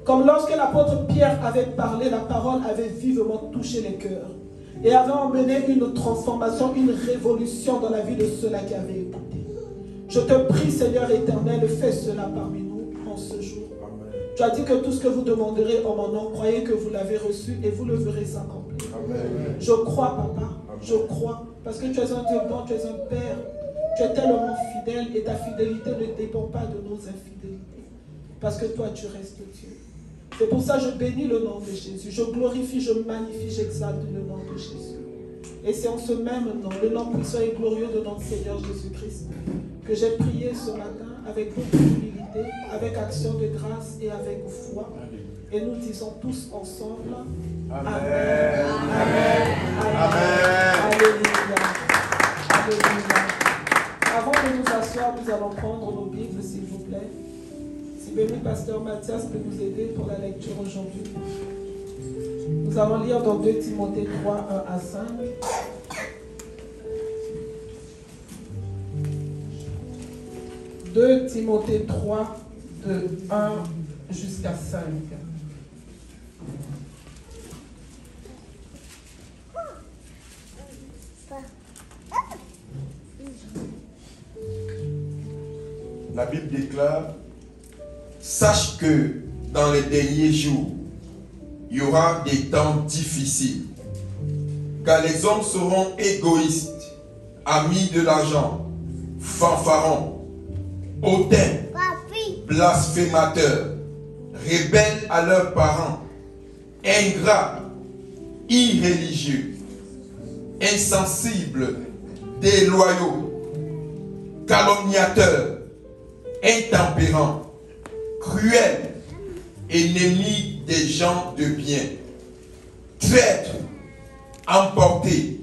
Comme lorsque l'apôtre Pierre avait parlé, la parole avait vivement touché les cœurs et avait emmené une transformation, une révolution dans la vie de ceux-là qui avaient écouté. Je te prie, Seigneur éternel, fais cela parmi nous en ce jour. Amen. Tu as dit que tout ce que vous demanderez en mon nom, croyez que vous l'avez reçu et vous le verrez s'accomplir. Je crois, Papa, Amen. Je crois, parce que tu es un Dieu bon, tu es un Père, tu es tellement fidèle et ta fidélité ne dépend pas de nos infidélités, parce que toi tu restes Dieu. C'est pour ça que je bénis le nom de Jésus, je glorifie, je magnifie, j'exalte le nom de Jésus. Et c'est en ce même nom, le nom puissant et glorieux de notre Seigneur Jésus-Christ, que j'ai prié ce matin avec beaucoup d'humilité, avec action de grâce et avec foi. Et nous disons tous ensemble, Amen. Amen. Amen. Amen. Alléluia. Alléluia. Avant de nous asseoir, nous allons prendre nos Bibles, s'il vous plaît. Si béni Pasteur Mathias peut nous aider pour la lecture aujourd'hui. Nous allons lire dans 2 Timothée 3, 1 à 5. « 2 Timothée 3, de 1 jusqu'à 5. La Bible déclare, « Sache que dans les derniers jours, il y aura des temps difficiles, car les hommes seront égoïstes, amis de l'argent, fanfarons, hautains, blasphémateurs, rebelles à leurs parents, ingrats, irréligieux, insensibles, déloyaux, calomniateurs, intempérants, cruels, ennemis des gens de bien, traîtres, emportés,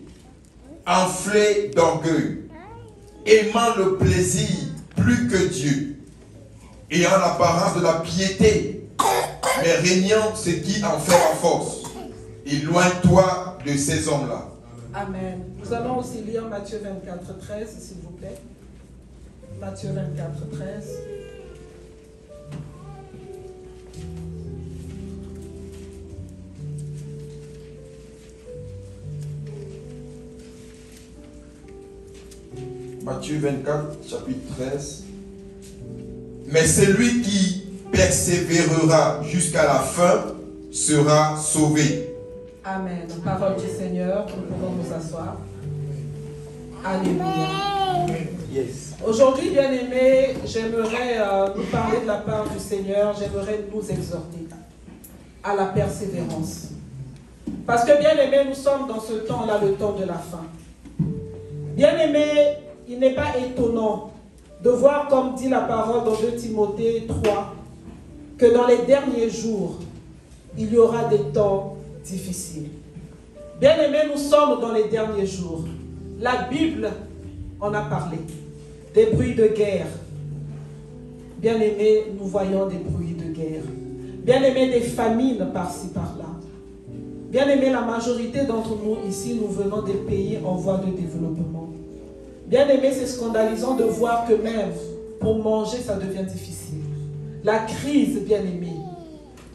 enflés d'orgueil, aimant le plaisir plus que Dieu, ayant l'apparence de la piété, mais régnant ce qui en fait la force. Éloigne-toi de ces hommes-là. » Amen. Nous allons aussi lire Matthieu 24, 13, s'il vous plaît. Matthieu 24, 13. Matthieu 24, chapitre 13. Mais celui qui persévérera jusqu'à la fin sera sauvé. Amen. Parole du Seigneur, nous pouvons nous asseoir. Alléluia. Yes. Aujourd'hui, bien-aimés, j'aimerais nous parler de la part du Seigneur, j'aimerais nous exhorter à la persévérance. Parce que, bien-aimés, nous sommes dans ce temps-là, le temps de la fin. Bien-aimés, il n'est pas étonnant de voir, comme dit la parole dans 2 Timothée 3, que dans les derniers jours, il y aura des temps difficiles. Bien-aimés, nous sommes dans les derniers jours. La Bible en a parlé. Des bruits de guerre. Bien-aimés, nous voyons des bruits de guerre. Bien-aimés, des famines par-ci, par-là. Bien-aimés, la majorité d'entre nous ici, nous venons des pays en voie de développement. Bien-aimés, c'est scandalisant de voir que même pour manger, ça devient difficile. La crise, bien-aimés.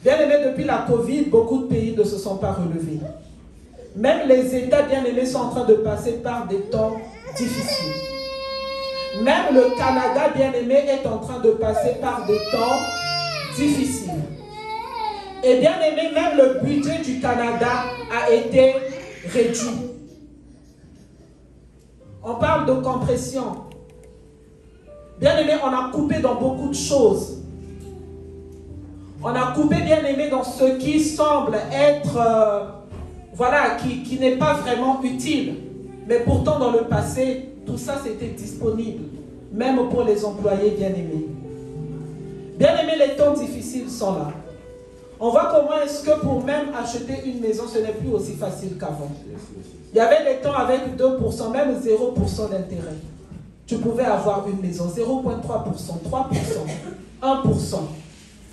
Bien-aimés, depuis la Covid, beaucoup de pays ne se sont pas relevés. Même les États, bien-aimés, sont en train de passer par des temps difficiles. Même le Canada, bien-aimé, est en train de passer par des temps difficiles. Et bien-aimé, même le budget du Canada a été réduit. On parle de compression. Bien-aimé, on a coupé dans beaucoup de choses. On a coupé, bien-aimé, dans ce qui semble être, qui n'est pas vraiment utile. Mais pourtant, dans le passé, tout ça, c'était disponible, même pour les employés bien-aimés. Bien-aimés, les temps difficiles sont là. On voit comment est-ce que pour même acheter une maison, ce n'est plus aussi facile qu'avant. Il y avait des temps avec 2%, même 0% d'intérêt. Tu pouvais avoir une maison, 0,3%, 3%, 1%.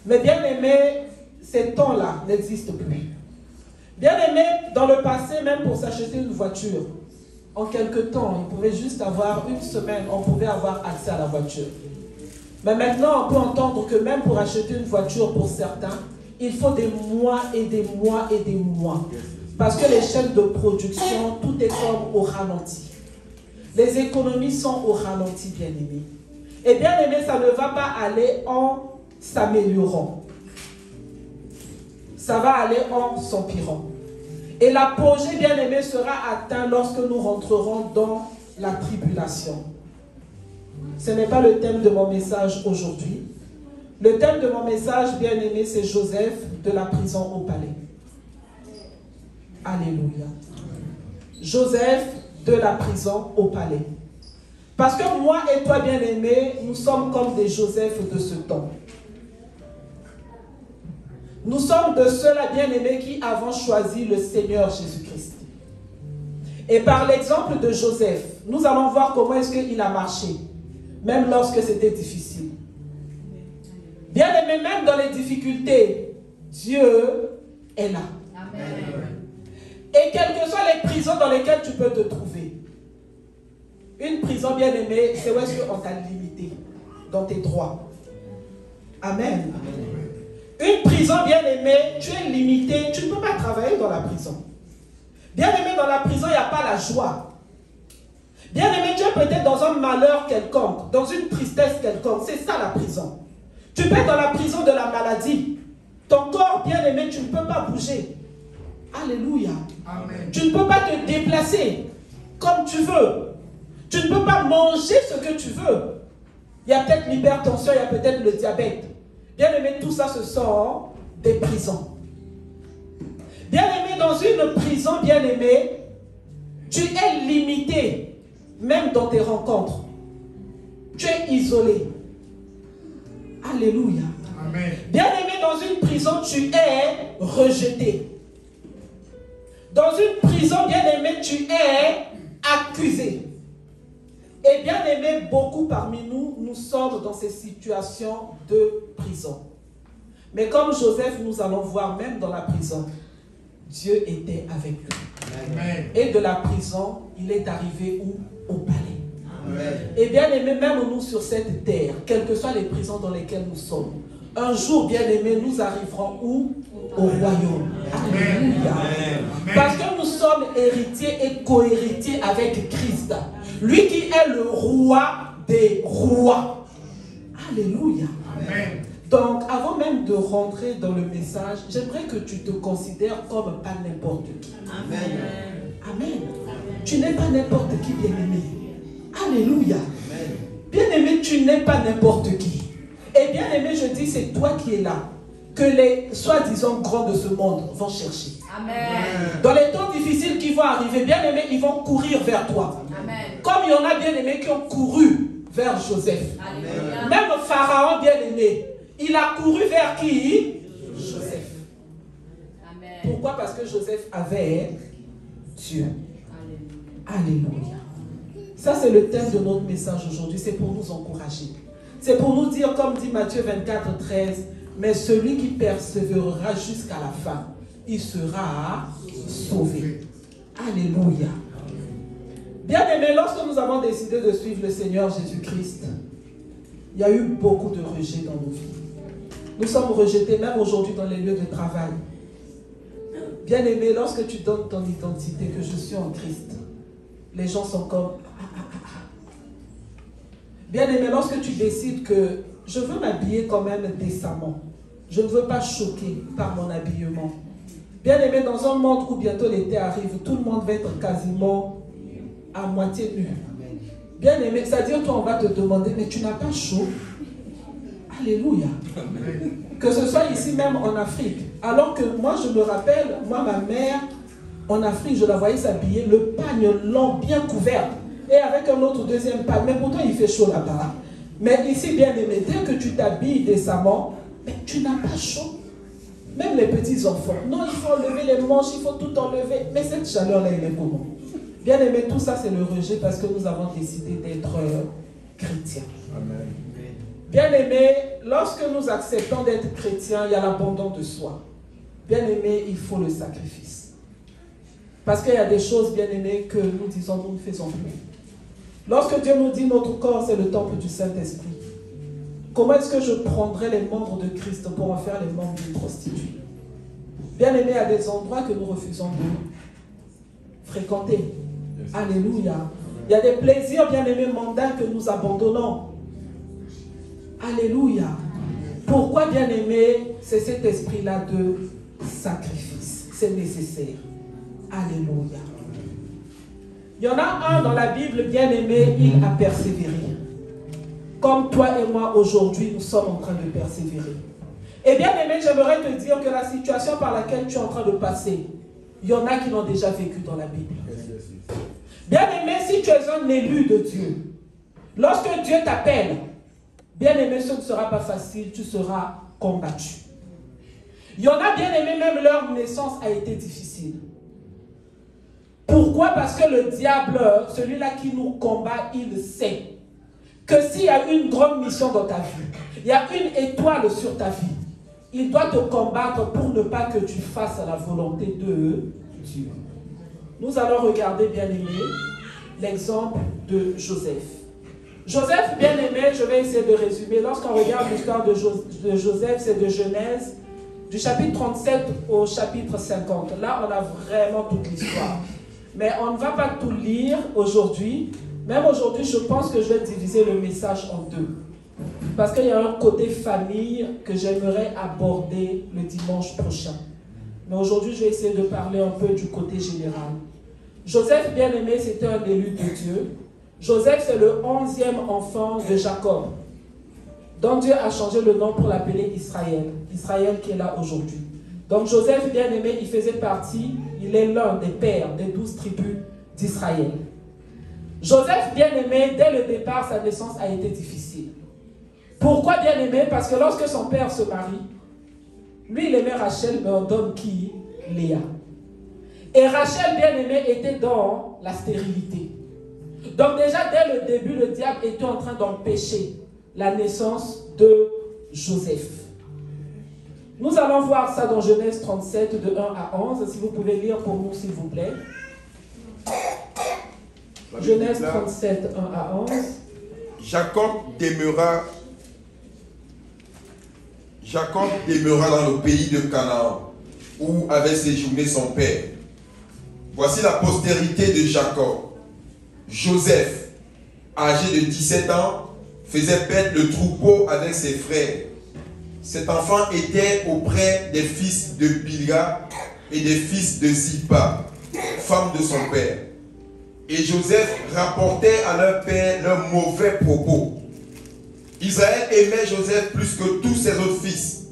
Mais bien-aimés, ces temps-là n'existent plus. Bien-aimés, dans le passé, même pour s'acheter une voiture, en quelques temps, on pouvait juste avoir une semaine, on pouvait avoir accès à la voiture. Mais maintenant, on peut entendre que même pour acheter une voiture pour certains, il faut des mois et des mois et des mois. Parce que les chaînes de production, tout est comme au ralenti. Les économies sont au ralenti, bien-aimés. Et bien-aimés, ça ne va pas aller en s'améliorant. Ça va aller en s'empirant. Et l'apogée, bien-aimé, sera atteint lorsque nous rentrerons dans la tribulation. Ce n'est pas le thème de mon message aujourd'hui. Le thème de mon message, bien-aimé, c'est Joseph de la prison au palais. Alléluia. Joseph de la prison au palais. Parce que moi et toi, bien-aimé, nous sommes comme des Joseph de ce temps. Nous sommes de ceux-là, bien-aimés, qui avons choisi le Seigneur Jésus-Christ. Et par l'exemple de Joseph, nous allons voir comment est-ce qu'il a marché, même lorsque c'était difficile. Bien-aimés, même dans les difficultés, Dieu est là. Amen. Et quelles que soient les prisons dans lesquelles tu peux te trouver, une prison, bien-aimée, c'est où est-ce qu'on t'a limité dans tes droits. Amen. Amen. Une prison, bien-aimée, tu es limité, tu ne peux pas travailler dans la prison. Bien-aimé, dans la prison, il n'y a pas la joie. Bien-aimé, tu es peut-être dans un malheur quelconque, dans une tristesse quelconque. C'est ça la prison. Tu peux être dans la prison de la maladie. Ton corps, bien-aimé, tu ne peux pas bouger. Alléluia. Amen. Tu ne peux pas te déplacer comme tu veux. Tu ne peux pas manger ce que tu veux. Il y a peut-être l'hypertension, il y a peut-être le diabète. Bien-aimé, tout ça, ce sont des prisons. Bien-aimé, dans une prison, bien-aimé, tu es limité, même dans tes rencontres. Tu es isolé. Alléluia. Amen. Bien-aimé, dans une prison, tu es rejeté. Dans une prison, bien-aimé, tu es accusé. Et bien-aimé, beaucoup parmi nous, nous sommes dans ces situations de prison. Mais comme Joseph, nous allons voir, même dans la prison, Dieu était avec lui. Amen. Et de la prison, il est arrivé où? Au palais. Amen. Et bien-aimé, même nous sur cette terre, quelles que soient les prisons dans lesquelles nous sommes, un jour, bien-aimé, nous arriverons où? Au royaume. Alléluia. Parce que nous sommes héritiers et co-héritiers avec Christ. Lui qui est le roi des rois. Alléluia. Amen. Donc, avant même de rentrer dans le message, j'aimerais que tu te considères comme pas n'importe qui. Amen. Amen. Tu n'es pas n'importe qui, bien-aimé. Alléluia. Bien-aimé, tu n'es pas n'importe qui. Et bien-aimé, je dis, c'est toi qui es là, que les soi-disant grands de ce monde vont chercher. Amen. Dans les temps difficiles qui vont arriver, bien-aimé, ils vont courir vers toi. Amen. Comme il y en a, bien-aimés, qui ont couru vers Joseph. Amen. Même Pharaon, bien-aimé, il a couru vers qui? Joseph. Amen. Pourquoi? Parce que Joseph avait Dieu. Alléluia. Ça, c'est le thème de notre message aujourd'hui. C'est pour nous encourager. C'est pour nous dire, comme dit Matthieu 24, 13, mais celui qui persévérera jusqu'à la fin, il sera sauvé. Alléluia. Bien-aimés, lorsque nous avons décidé de suivre le Seigneur Jésus-Christ, il y a eu beaucoup de rejets dans nos vies. Nous sommes rejetés même aujourd'hui dans les lieux de travail. Bien-aimé, lorsque tu donnes ton identité, que je suis en Christ, les gens sont comme... Bien-aimé, lorsque tu décides que je veux m'habiller quand même décemment, je ne veux pas choquer par mon habillement. Bien-aimé, dans un monde où bientôt l'été arrive, tout le monde va être quasiment à moitié nu. Bien-aimé, c'est-à-dire toi on va te demander, mais tu n'as pas chaud? Alléluia. Que ce soit ici même en Afrique. Alors que moi je me rappelle, moi ma mère en Afrique, je la voyais s'habiller, le pagne long bien couvert. Et avec un autre deuxième pagne. Mais pourtant il fait chaud là-bas. Mais ici, bien-aimé, dès que tu t'habilles décemment, mais tu n'as pas chaud. Même les petits enfants. Non, il faut enlever les manches, il faut tout enlever. Mais cette chaleur-là, elle est comment? Bien-aimé, tout ça, c'est le rejet parce que nous avons décidé d'être chrétiens. Amen. Bien-aimé, lorsque nous acceptons d'être chrétiens, il y a l'abandon de soi. Bien-aimé, il faut le sacrifice. Parce qu'il y a des choses, bien-aimé, que nous disons, nous ne faisons plus. Lorsque Dieu nous dit notre corps, c'est le temple du Saint-Esprit. Comment est-ce que je prendrai les membres de Christ pour en faire les membres d'une prostituée? Bien-aimé, il y a des endroits que nous refusons de fréquenter. Alléluia. Il y a des plaisirs, bien-aimés, mondains que nous abandonnons. Alléluia. Pourquoi, bien-aimé, c'est cet esprit-là de sacrifice. C'est nécessaire. Alléluia. Il y en a un dans la Bible, bien-aimé, il a persévéré. Comme toi et moi, aujourd'hui, nous sommes en train de persévérer. Et bien-aimé, j'aimerais te dire que la situation par laquelle tu es en train de passer, il y en a qui l'ont déjà vécu dans la Bible. Bien-aimé, si tu es un élu de Dieu, lorsque Dieu t'appelle, bien-aimé, ce ne sera pas facile, tu seras combattu. Il y en a, bien-aimé, même leur naissance a été difficile. Pourquoi? Parce que le diable, celui-là qui nous combat, il sait que s'il y a une grande mission dans ta vie, il y a une étoile sur ta vie, il doit te combattre pour ne pas que tu fasses la volonté de Dieu. Nous allons regarder, bien-aimé, l'exemple de Joseph. Joseph, bien-aimé, je vais essayer de résumer. Lorsqu'on regarde l'histoire de Joseph, c'est de Genèse, du chapitre 37 au chapitre 50. Là, on a vraiment toute l'histoire. Mais on ne va pas tout lire aujourd'hui. Même aujourd'hui, je pense que je vais diviser le message en deux. Parce qu'il y a un côté famille que j'aimerais aborder le dimanche prochain. Mais aujourd'hui, je vais essayer de parler un peu du côté général. Joseph, bien-aimé, c'était un élu de Dieu. Joseph, c'est le 11e enfant de Jacob. Donc Dieu a changé le nom pour l'appeler Israël. Israël qui est là aujourd'hui. Donc Joseph, bien-aimé, il faisait partie, il est l'un des pères des 12 tribus d'Israël. Joseph, bien-aimé, dès le départ, sa naissance a été difficile. Pourquoi, bien-aimé? Parce que lorsque son père se marie, lui, il aimait Rachel, mais on donne qui? Léa. Et Rachel, bien-aimé, était dans la stérilité. Donc déjà, dès le début, le diable était en train d'empêcher la naissance de Joseph. Nous allons voir ça dans Genèse 37, de 1 à 11. Si vous pouvez lire pour nous, s'il vous plaît. Genèse 37, 1 à 11. Jacob demeura dans le pays de Canaan, où avait séjourné son père. Voici la postérité de Jacob. Joseph, âgé de 17 ans, faisait paître le troupeau avec ses frères. Cet enfant était auprès des fils de Bilga et des fils de Zilpa, femme de son père. Et Joseph rapportait à leur père leurs mauvais propos. Israël aimait Joseph plus que tous ses autres fils,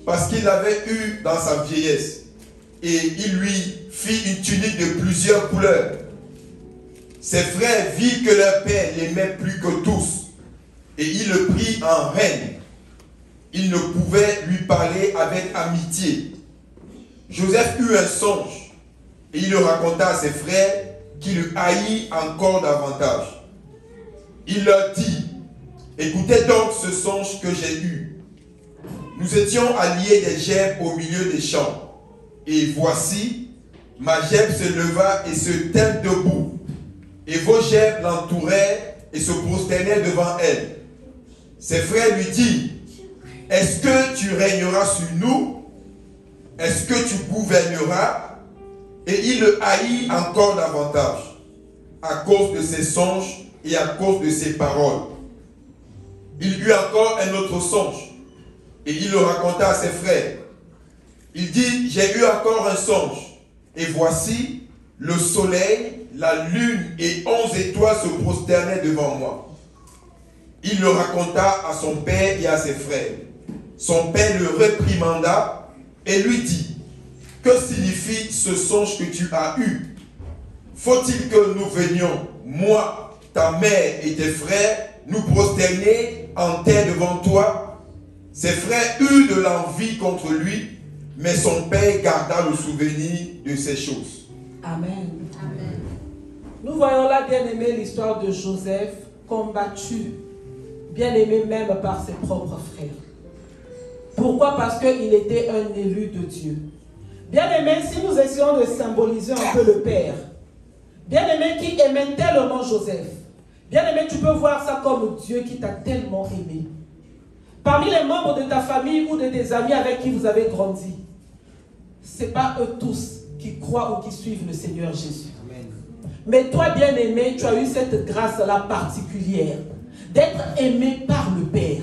parce qu'il l'avait eu dans sa vieillesse. Et il lui fit une tunique de plusieurs couleurs. Ses frères virent que leur père l'aimait plus que tous, et il le prit en reine. Il ne pouvait lui parler avec amitié. Joseph eut un songe, et il le raconta à ses frères, qui le haït encore davantage. Il leur dit: écoutez donc ce songe que j'ai eu. Nous étions alliés des gerbes au milieu des champs. Et voici, ma gerbe se leva et se tint debout. Et vos gerbes l'entouraient et se prosternaient devant elle. Ses frères lui dirent: est-ce que tu régneras sur nous? Est-ce que tu gouverneras? Et il le haït encore davantage, à cause de ses songes et à cause de ses paroles. Il eut encore un autre songe, et il le raconta à ses frères. Il dit: j'ai eu encore un songe, et voici, le soleil, la lune et 11 étoiles se prosternaient devant moi. Il le raconta à son père et à ses frères. Son père le réprimanda et lui dit: que signifie ce songe que tu as eu? Faut-il que nous venions, moi, ta mère et tes frères, nous prosterner en terre devant toi? Ses frères eurent de l'envie contre lui, mais son père garda le souvenir de ces choses. Amen. Amen. Nous voyons là, bien-aimé, l'histoire de Joseph, combattu, bien-aimé même par ses propres frères. Pourquoi? Parce qu'il était un élu de Dieu. Bien-aimé, si nous essayons de symboliser un peu le Père, bien-aimé qui aimait tellement Joseph, bien-aimé, tu peux voir ça comme Dieu qui t'a tellement aimé. Parmi les membres de ta famille ou de tes amis avec qui vous avez grandi, ce n'est pas eux tous qui croient ou qui suivent le Seigneur Jésus. Amen. Mais toi, bien-aimé, tu as eu cette grâce-là particulière d'être aimé par le Père.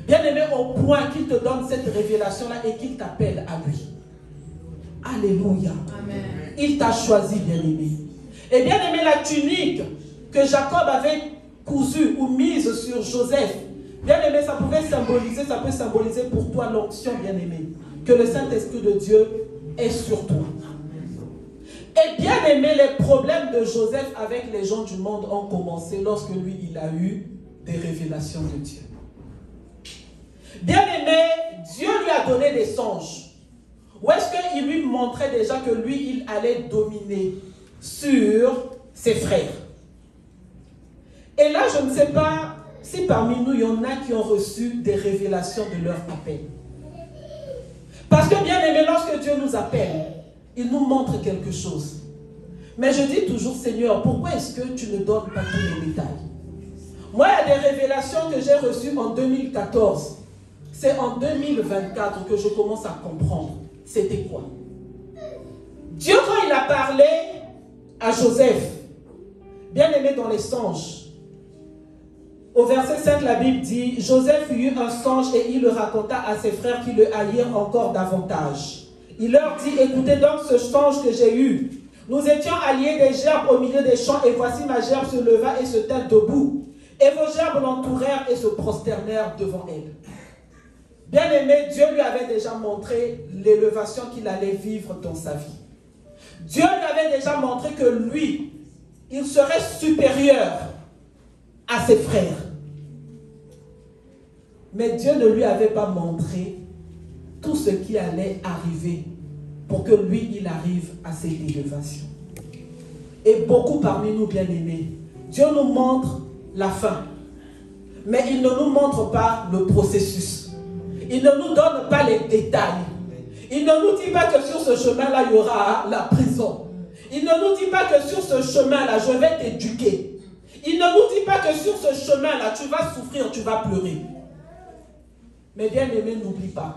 Bien-aimé au point qu'il te donne cette révélation-là et qu'il t'appelle à lui. Alléluia. Amen. Il t'a choisi, bien-aimé. Et bien-aimé, la tunique que Jacob avait cousue ou mise sur Joseph, bien-aimé, ça peut symboliser pour toi l'onction, bien-aimé, que le Saint-Esprit de Dieu est sur toi. Et bien-aimé, les problèmes de Joseph avec les gens du monde ont commencé lorsque lui, il a eu des révélations de Dieu. Bien-aimé, Dieu lui a donné des songes. Où est-ce qu'il lui montrait déjà que lui, il allait dominer sur ses frères. Et là, je ne sais pas si parmi nous, il y en a qui ont reçu des révélations de leur appel. Parce que bien aimé, lorsque Dieu nous appelle, il nous montre quelque chose. Mais je dis toujours, Seigneur, pourquoi est-ce que tu ne donnes pas tous les détails? Moi, il y a des révélations que j'ai reçues en 2014. C'est en 2024 que je commence à comprendre. C'était quoi? Dieu, quand il a parlé à Joseph, bien aimé dans les songes, au verset 5, la Bible dit, Joseph eut un songe et il le raconta à ses frères qui le haïrent encore davantage. Il leur dit, écoutez donc ce songe que j'ai eu. Nous étions alliés des gerbes au milieu des champs et voici ma gerbe se leva et se tint debout. Et vos gerbes l'entourèrent et se prosternèrent devant elle. Bien aimé, Dieu lui avait déjà montré l'élévation qu'il allait vivre dans sa vie. Dieu lui avait déjà montré que lui, il serait supérieur à ses frères. Mais Dieu ne lui avait pas montré tout ce qui allait arriver pour que lui, il arrive à cette élévation. Et beaucoup parmi nous, bien-aimés, Dieu nous montre la fin. Mais il ne nous montre pas le processus. Il ne nous donne pas les détails. Il ne nous dit pas que sur ce chemin-là, il y aura la prison. Il ne nous dit pas que sur ce chemin-là, je vais t'éduquer. Il ne nous dit pas que sur ce chemin-là, tu vas souffrir, tu vas pleurer. Mais bien aimé, n'oublie pas.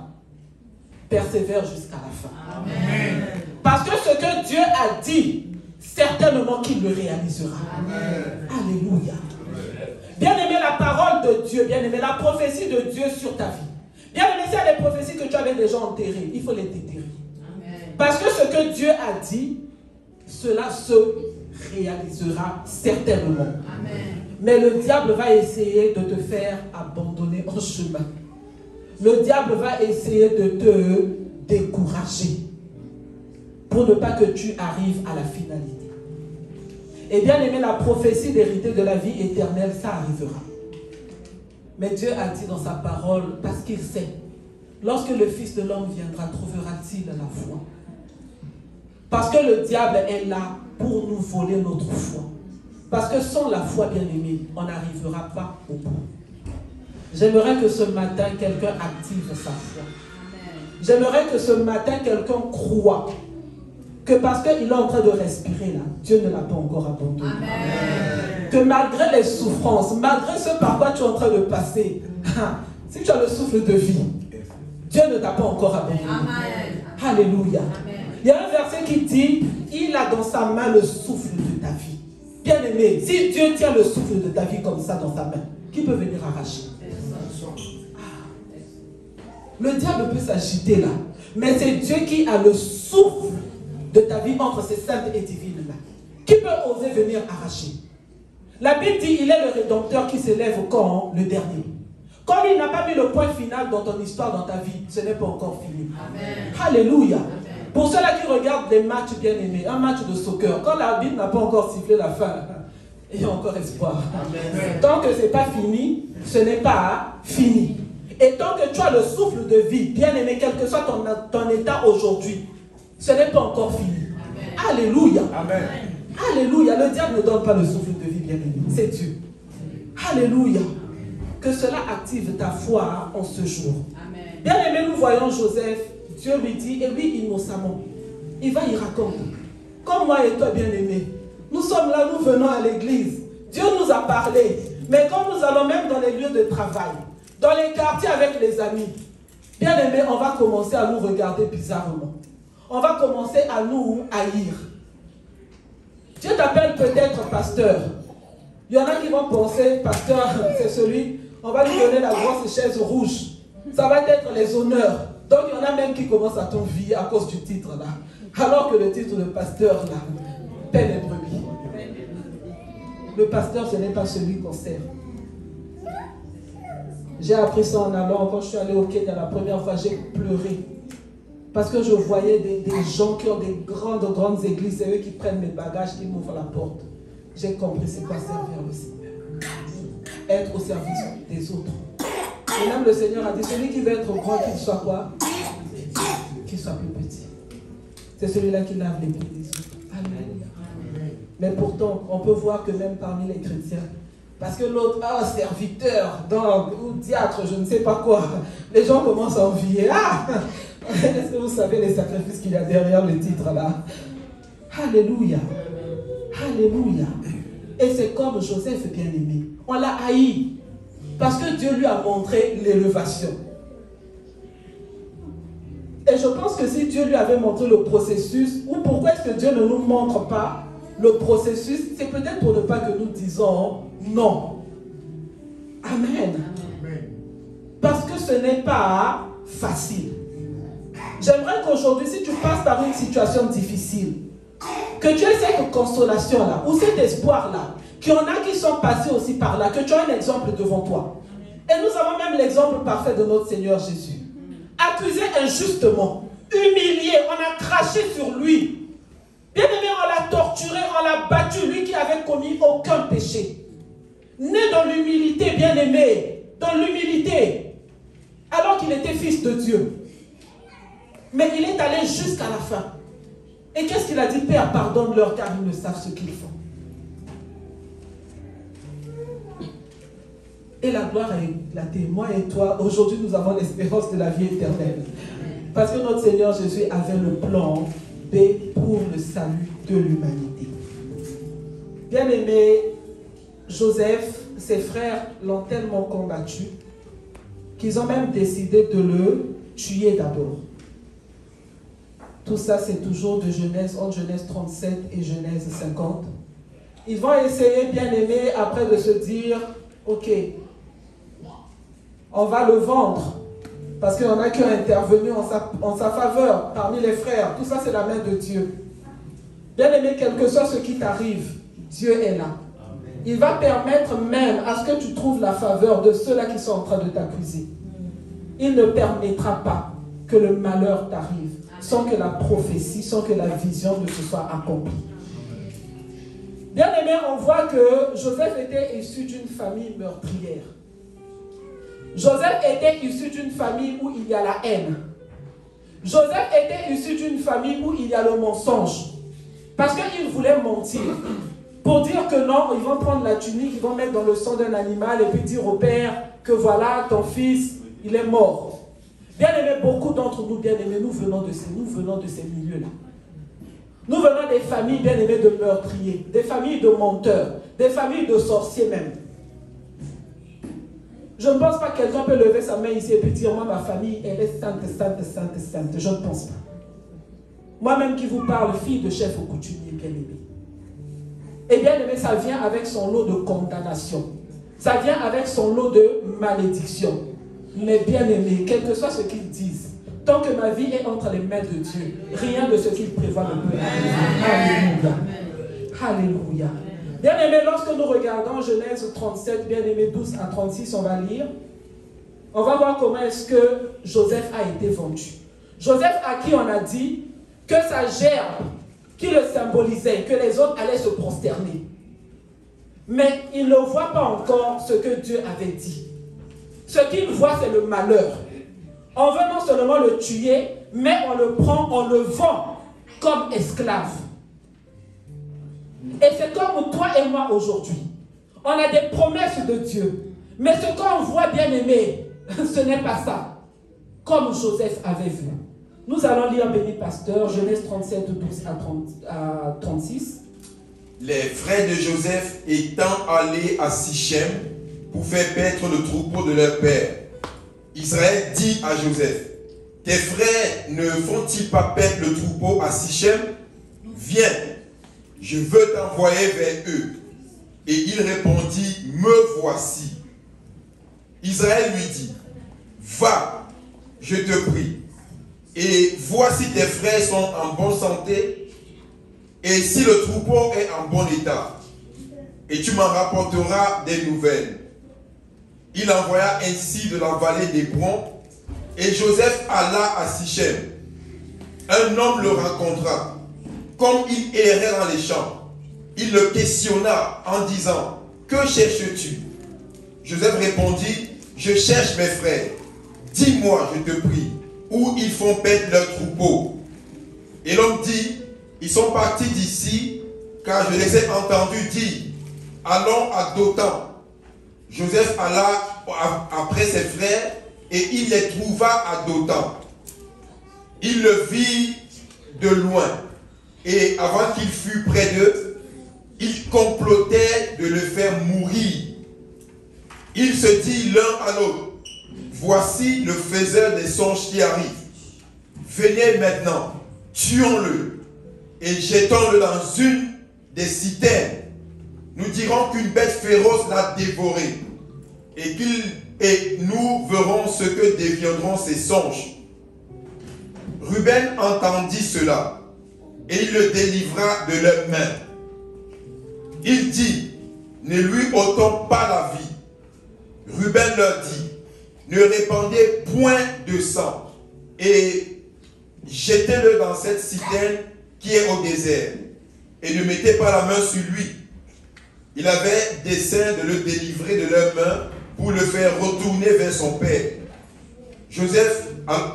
Persévère jusqu'à la fin. Amen. Parce que ce que Dieu a dit, certainement qu'il le réalisera. Amen. Alléluia. Bien aimé, la parole de Dieu, bien aimé, la prophétie de Dieu sur ta vie. Bien aimé, s'il y a des prophéties que tu avais déjà enterrées, il faut les déterrer. Parce que ce que Dieu a dit, cela se réalisera certainement. Amen. Mais le diable va essayer de te faire abandonner en chemin. Le diable va essayer de te décourager pour ne pas que tu arrives à la finalité. Et bien aimé, la prophétie d'hériter de la vie éternelle, ça arrivera. Mais Dieu a dit dans sa parole, parce qu'il sait, lorsque le Fils de l'homme viendra, trouvera-t-il la foi? Parce que le diable est là pour nous voler notre foi. Parce que sans la foi, bien aimé, on n'arrivera pas au bout. J'aimerais que ce matin, quelqu'un active sa foi. J'aimerais que ce matin, quelqu'un croit que parce qu'il est en train de respirer là, Dieu ne l'a pas encore abandonné. Amen. Que malgré les souffrances, malgré ce par quoi tu es en train de passer, si tu as le souffle de vie, Dieu ne t'a pas encore abandonné. Amen. Alléluia. Amen. Il y a un verset qui dit, il a dans sa main le souffle de ta vie. Bien aimé, si Dieu tient le souffle de ta vie comme ça dans sa main, qui peut venir arracher? Le diable peut s'agiter là, mais c'est Dieu qui a le souffle de ta vie entre ses saintes et divines là. Qui peut oser venir arracher? La Bible dit, il est le Rédempteur qui s'élève quand? Le dernier. Quand il n'a pas mis le point final dans ton histoire, dans ta vie, ce n'est pas encore fini. Amen. Alléluia. Amen. Pour ceux-là qui regardent des matchs bien aimés, un match de soccer, quand l'arbitre n'a pas encore sifflé la fin, il y a encore espoir. Amen. Tant que ce n'est pas fini, ce n'est pas fini. Et tant que tu as le souffle de vie, bien aimé, quel que soit ton état aujourd'hui, ce n'est pas encore fini. Amen. Alléluia. Amen. Alléluia. Le diable ne donne pas le souffle de vie, bien aimé. C'est Dieu. Alléluia. Que cela active ta foi en ce jour. Amen. Bien aimé, nous voyons Joseph. Dieu lui dit, et lui innocemment, il va y raconter. Comme moi et toi, bien aimé, nous sommes là, nous venons à l'église. Dieu nous a parlé. Mais quand nous allons même dans les lieux de travail, dans les quartiers avec les amis, bien aimé, on va commencer à nous regarder bizarrement. on va commencer à nous haïr. Dieu t'appelle peut-être pasteur. Il y en a qui vont penser, pasteur, c'est celui, on va lui donner la grosse chaise rouge. Ça va être les honneurs. Donc il y en a même qui commencent à t'envier à cause du titre là. Alors que le titre de pasteur là, peine et brebis. Le pasteur, ce n'est pas celui qu'on sert. J'ai appris ça en allant, quand je suis allé au Kenya la première fois, j'ai pleuré. Parce que je voyais des gens qui ont des grandes églises, c'est eux qui prennent mes bagages, qui m'ouvrent la porte. J'ai compris c'est quoi servir le Seigneur. Être au service des autres. Et même le Seigneur a dit, celui qui veut être grand, qu'il soit quoi? Qu'il soit plus petit. C'est celui-là qui lave les pieds des autres. Alléluia. Mais pourtant, on peut voir que même parmi les chrétiens, parce que l'autre, serviteur, ou diâtre, je ne sais pas quoi, les gens commencent à envier. Est-ce que vous savez les sacrifices qu'il y a derrière le titre là? Alléluia. Alléluia. Et c'est comme Joseph bien-aimé. On l'a haï. Parce que Dieu lui a montré l'élévation. Et je pense que si Dieu lui avait montré le processus, ou pourquoi est-ce que Dieu ne nous montre pas le processus, c'est peut-être pour ne pas que nous disons non. Amen. Parce que ce n'est pas facile. J'aimerais qu'aujourd'hui, si tu passes par une situation difficile, que tu aies cette consolation-là, ou cet espoir-là, qu'il y en a qui sont passés aussi par là, que tu as un exemple devant toi. Et nous avons même l'exemple parfait de notre Seigneur Jésus. Accusé injustement, humilié, on a craché sur lui. Bien aimé, on l'a torturé, on l'a battu, lui qui avait commis aucun péché. Né dans l'humilité, bien aimé, dans l'humilité, alors qu'il était fils de Dieu. Mais il est allé jusqu'à la fin. Et qu'est-ce qu'il a dit? Père, pardonne-leur car ils ne savent ce qu'ils font. Et la gloire a éclaté. Moi et toi, aujourd'hui, nous avons l'espérance de la vie éternelle. Parce que notre Seigneur Jésus avait le plan B pour le salut de l'humanité. Bien-aimé, Joseph, ses frères l'ont tellement combattu qu'ils ont même décidé de le tuer d'abord. Tout ça, c'est toujours de Genèse, entre Genèse 37 et Genèse 50. Ils vont essayer, bien-aimé, après de se dire, ok, on va le vendre. Parce qu'il y en a qui ont intervenu en sa faveur, parmi les frères. Tout ça, c'est la main de Dieu. Bien-aimé, quel que soit ce qui t'arrive, Dieu est là. Il va permettre même à ce que tu trouves la faveur de ceux-là qui sont en train de t'accuser. Il ne permettra pas que le malheur t'arrive sans que la prophétie, sans que la vision ne se soit accomplie. Bien aimé, on voit que Joseph était issu d'une famille meurtrière. Joseph était issu d'une famille où il y a la haine. Joseph était issu d'une famille où il y a le mensonge. Parce qu'il voulait mentir. Pour dire que non, ils vont prendre la tunique, ils vont mettre dans le sang d'un animal et puis dire au père que voilà, ton fils, il est mort. Bien aimé, beaucoup d'entre nous, bien aimés, nous venons de ces milieux-là. Nous venons des familles, bien aimées, de meurtriers, des familles de menteurs, des familles de sorciers même. Je ne pense pas que quelqu'un peut lever sa main ici et puis dire, moi, ma famille, elle est sainte. Je ne pense pas. Moi-même qui vous parle, fille de chef au coutumier, bien aimé. Et bien aimé, ça vient avec son lot de condamnation. Ça vient avec son lot de malédiction. Mais bien aimé, quel que soit ce qu'ils disent, tant que ma vie est entre les mains de Dieu, rien de ce qu'il prévoit ne peut arriver. Alléluia. Alléluia. Bien aimé, lorsque nous regardons Genèse 37, bien aimé 12 à 36, on va lire. On va voir comment est-ce que Joseph a été vendu. Joseph à qui on a dit que sa gerbe qui le symbolisait, que les autres allaient se prosterner. Mais il ne voit pas encore ce que Dieu avait dit. Ce qu'il voit, c'est le malheur. On veut non seulement le tuer, mais on le prend, on le vend comme esclave. Et c'est comme toi et moi aujourd'hui. On a des promesses de Dieu. Mais ce qu'on voit, bien aimé, ce n'est pas ça. Comme Joseph avait vu. Nous allons lire, béni pasteur, Genèse 37, 12 à 36. Les frères de Joseph étant allés à Sichem pour faire paître le troupeau de leur père, Israël dit à Joseph, tes frères ne font-ils pas perdre le troupeau à Sichem? Viens, je veux t'envoyer vers eux. Et il répondit, me voici. Israël lui dit, va, je te prie, et vois si tes frères sont en bonne santé, et si le troupeau est en bon état, et tu m'en rapporteras des nouvelles. Il envoya ainsi de la vallée d'Hébron, et Joseph alla à Sichem. Un homme le rencontra, comme il errait dans les champs. Il le questionna en disant, que cherches-tu? Joseph répondit, je cherche mes frères. Dis-moi, je te prie, où ils font paître leur troupeau. Et l'homme dit, ils sont partis d'ici, car je les ai entendus dire, allons à Dothan. Joseph alla après ses frères, et il les trouva à Dothan. Il le vit de loin, et avant qu'il fût près d'eux, il complotait de le faire mourir. Il se dit l'un à l'autre, voici le faiseur des songes qui arrive. Venez maintenant, tuons-le et jetons-le dans une des citernes. Nous dirons qu'une bête féroce l'a dévoré et nous verrons ce que deviendront ces songes. Ruben entendit cela et il le délivra de leurs mains. Il dit, ne lui ôtons pas la vie. Ruben leur dit, ne répandez point de sang et jetez-le dans cette citerne qui est au désert et ne mettez pas la main sur lui. Il avait dessein de le délivrer de leurs mains pour le faire retourner vers son père.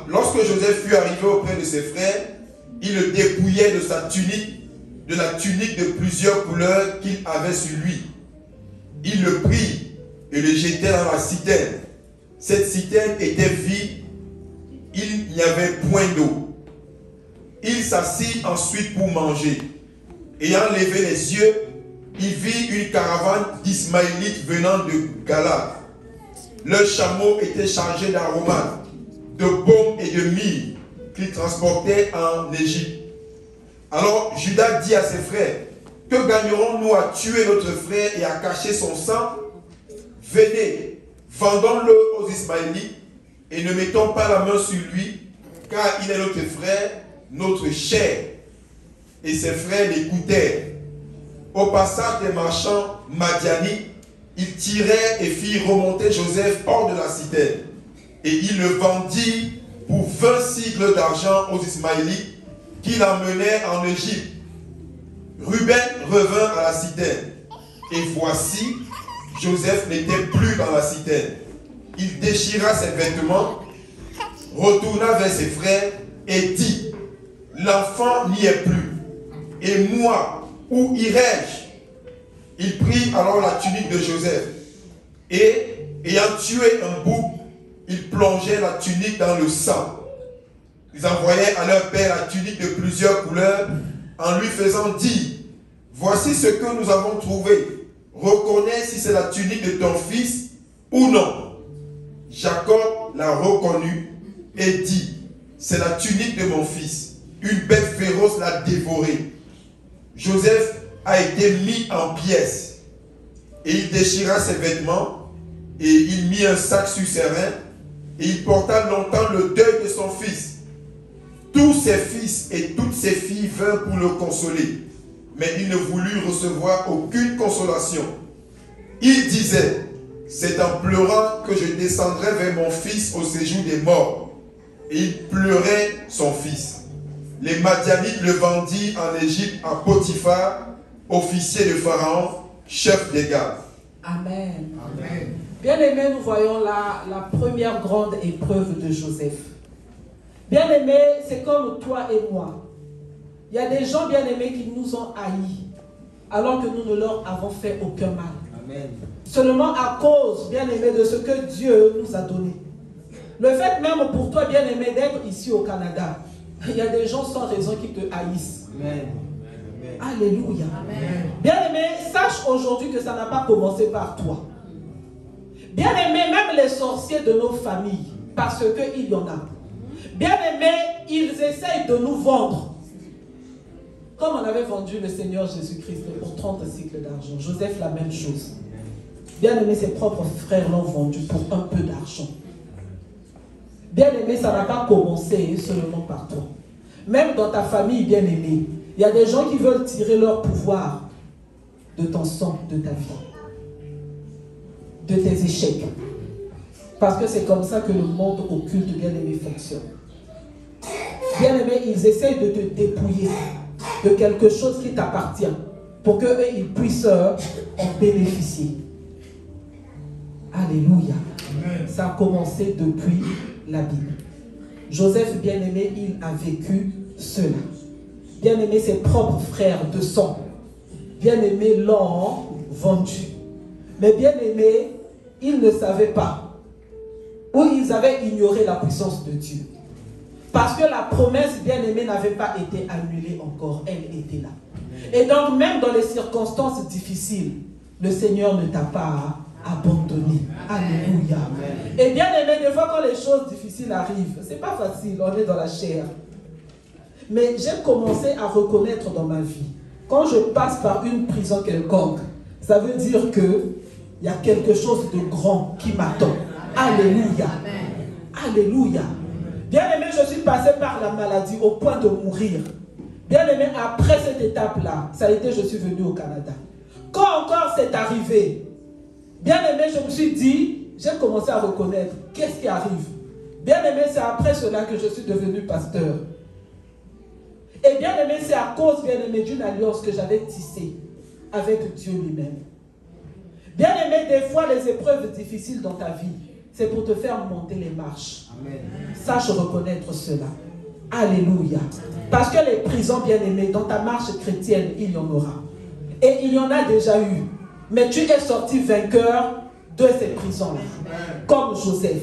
Lorsque Joseph fut arrivé auprès de ses frères, il le dépouillait de sa tunique, de la tunique de plusieurs couleurs qu'il avait sur lui. Il le prit et le jetait dans la citerne. Cette citerne était vide, il n'y avait point d'eau. Il s'assit ensuite pour manger. Ayant levé les yeux, il vit une caravane d'Ismaélites venant de Galade. Leurs chameaux étaient chargés d'aromates, de baume et de myrrhe qu'ils transportaient en Égypte. Alors Judas dit à ses frères, que gagnerons-nous à tuer notre frère et à cacher son sang? Venez, vendons-le aux Ismaélites et ne mettons pas la main sur lui, car il est notre frère, notre chair. Et ses frères l'écoutèrent. Au passage des marchands madianites, ils tirèrent et firent remonter Joseph hors de la citerne. Et il le vendit pour 20 sicles d'argent aux Ismaélites qui l'emmenaient en Égypte. Ruben revint à la citerne. Et voici, Joseph n'était plus dans la citerne. Il déchira ses vêtements, retourna vers ses frères et dit, l'enfant n'y est plus. Et moi, où irai-je? Il prit alors la tunique de Joseph et, ayant tué un bouc, il plongeait la tunique dans le sang. Ils envoyaient à leur père la tunique de plusieurs couleurs en lui faisant dire, voici ce que nous avons trouvé. Reconnais si c'est la tunique de ton fils ou non. Jacob l'a reconnu et dit, c'est la tunique de mon fils. Une bête féroce l'a dévoré. Joseph a été mis en pièces et il déchira ses vêtements et il mit un sac sur ses reins et il porta longtemps le deuil de son fils. Tous ses fils et toutes ses filles vinrent pour le consoler, mais il ne voulut recevoir aucune consolation. Il disait, c'est en pleurant que je descendrai vers mon fils au séjour des morts. Et il pleurait son fils. Les Madianites le vendirent en Égypte à Potiphar, officier de Pharaon, chef des gardes. Amen. Amen. Bien-aimés, nous voyons la première grande épreuve de Joseph. Bien-aimés, c'est comme toi et moi. Il y a des gens bien-aimés qui nous ont haïs, alors que nous ne leur avons fait aucun mal. Amen. Seulement à cause, bien-aimés, de ce que Dieu nous a donné. Le fait même pour toi, bien-aimé, d'être ici au Canada, il y a des gens sans raison qui te haïssent. Amen. Alléluia. Amen. Bien-aimé, sache aujourd'hui que ça n'a pas commencé par toi. Bien-aimé, même les sorciers de nos familles, parce qu'il y en a. Bien-aimés, ils essayent de nous vendre. Comme on avait vendu le Seigneur Jésus-Christ pour 30 cycles d'argent. Joseph, la même chose. Bien-aimé, ses propres frères l'ont vendu pour un peu d'argent. Bien-aimé, ça n'a pas commencé seulement par toi. Même dans ta famille, bien-aimé, il y a des gens qui veulent tirer leur pouvoir de ton sang, de ta vie, de tes échecs. Parce que c'est comme ça que le monde occulte, bien-aimé, fonctionne. Bien-aimé, ils essayent de te dépouiller de quelque chose qui t'appartient pour qu'eux, ils puissent en bénéficier. Alléluia. Amen. Ça a commencé depuis la Bible. Joseph, bien-aimé, il a vécu cela. Bien-aimé, ses propres frères de sang, bien-aimé, l'ont vendu. Mais bien-aimé, ils ne savaient pas, ou ils avaient ignoré la puissance de Dieu. Parce que la promesse, bien-aimé, n'avait pas été annulée encore. Elle était là. Et donc, même dans les circonstances difficiles, le Seigneur ne t'a pas abandonné. Alléluia. Et bien-aimé, des fois, quand les choses difficiles arrivent, c'est pas facile, on est dans la chair. Mais j'ai commencé à reconnaître dans ma vie, quand je passe par une prison quelconque, ça veut dire qu'il y a quelque chose de grand qui m'attend. Alléluia. Alléluia. Bien-aimé, je suis passé par la maladie au point de mourir. Bien-aimé, après cette étape-là, ça a été, je suis venu au Canada. Quand encore c'est arrivé, bien-aimé, je me suis dit, j'ai commencé à reconnaître, qu'est-ce qui arrive? Bien-aimé, c'est après cela que je suis devenu pasteur. Et bien-aimé, c'est à cause, bien-aimé, d'une alliance que j'avais tissée avec Dieu lui-même. Bien-aimé, des fois, les épreuves difficiles dans ta vie, c'est pour te faire monter les marches. Amen. Sache reconnaître cela. Alléluia. Parce que les prisons, bien-aimés, dans ta marche chrétienne, il y en aura. Et il y en a déjà eu. Mais tu es sorti vainqueur de ces prisons-là. Comme Joseph.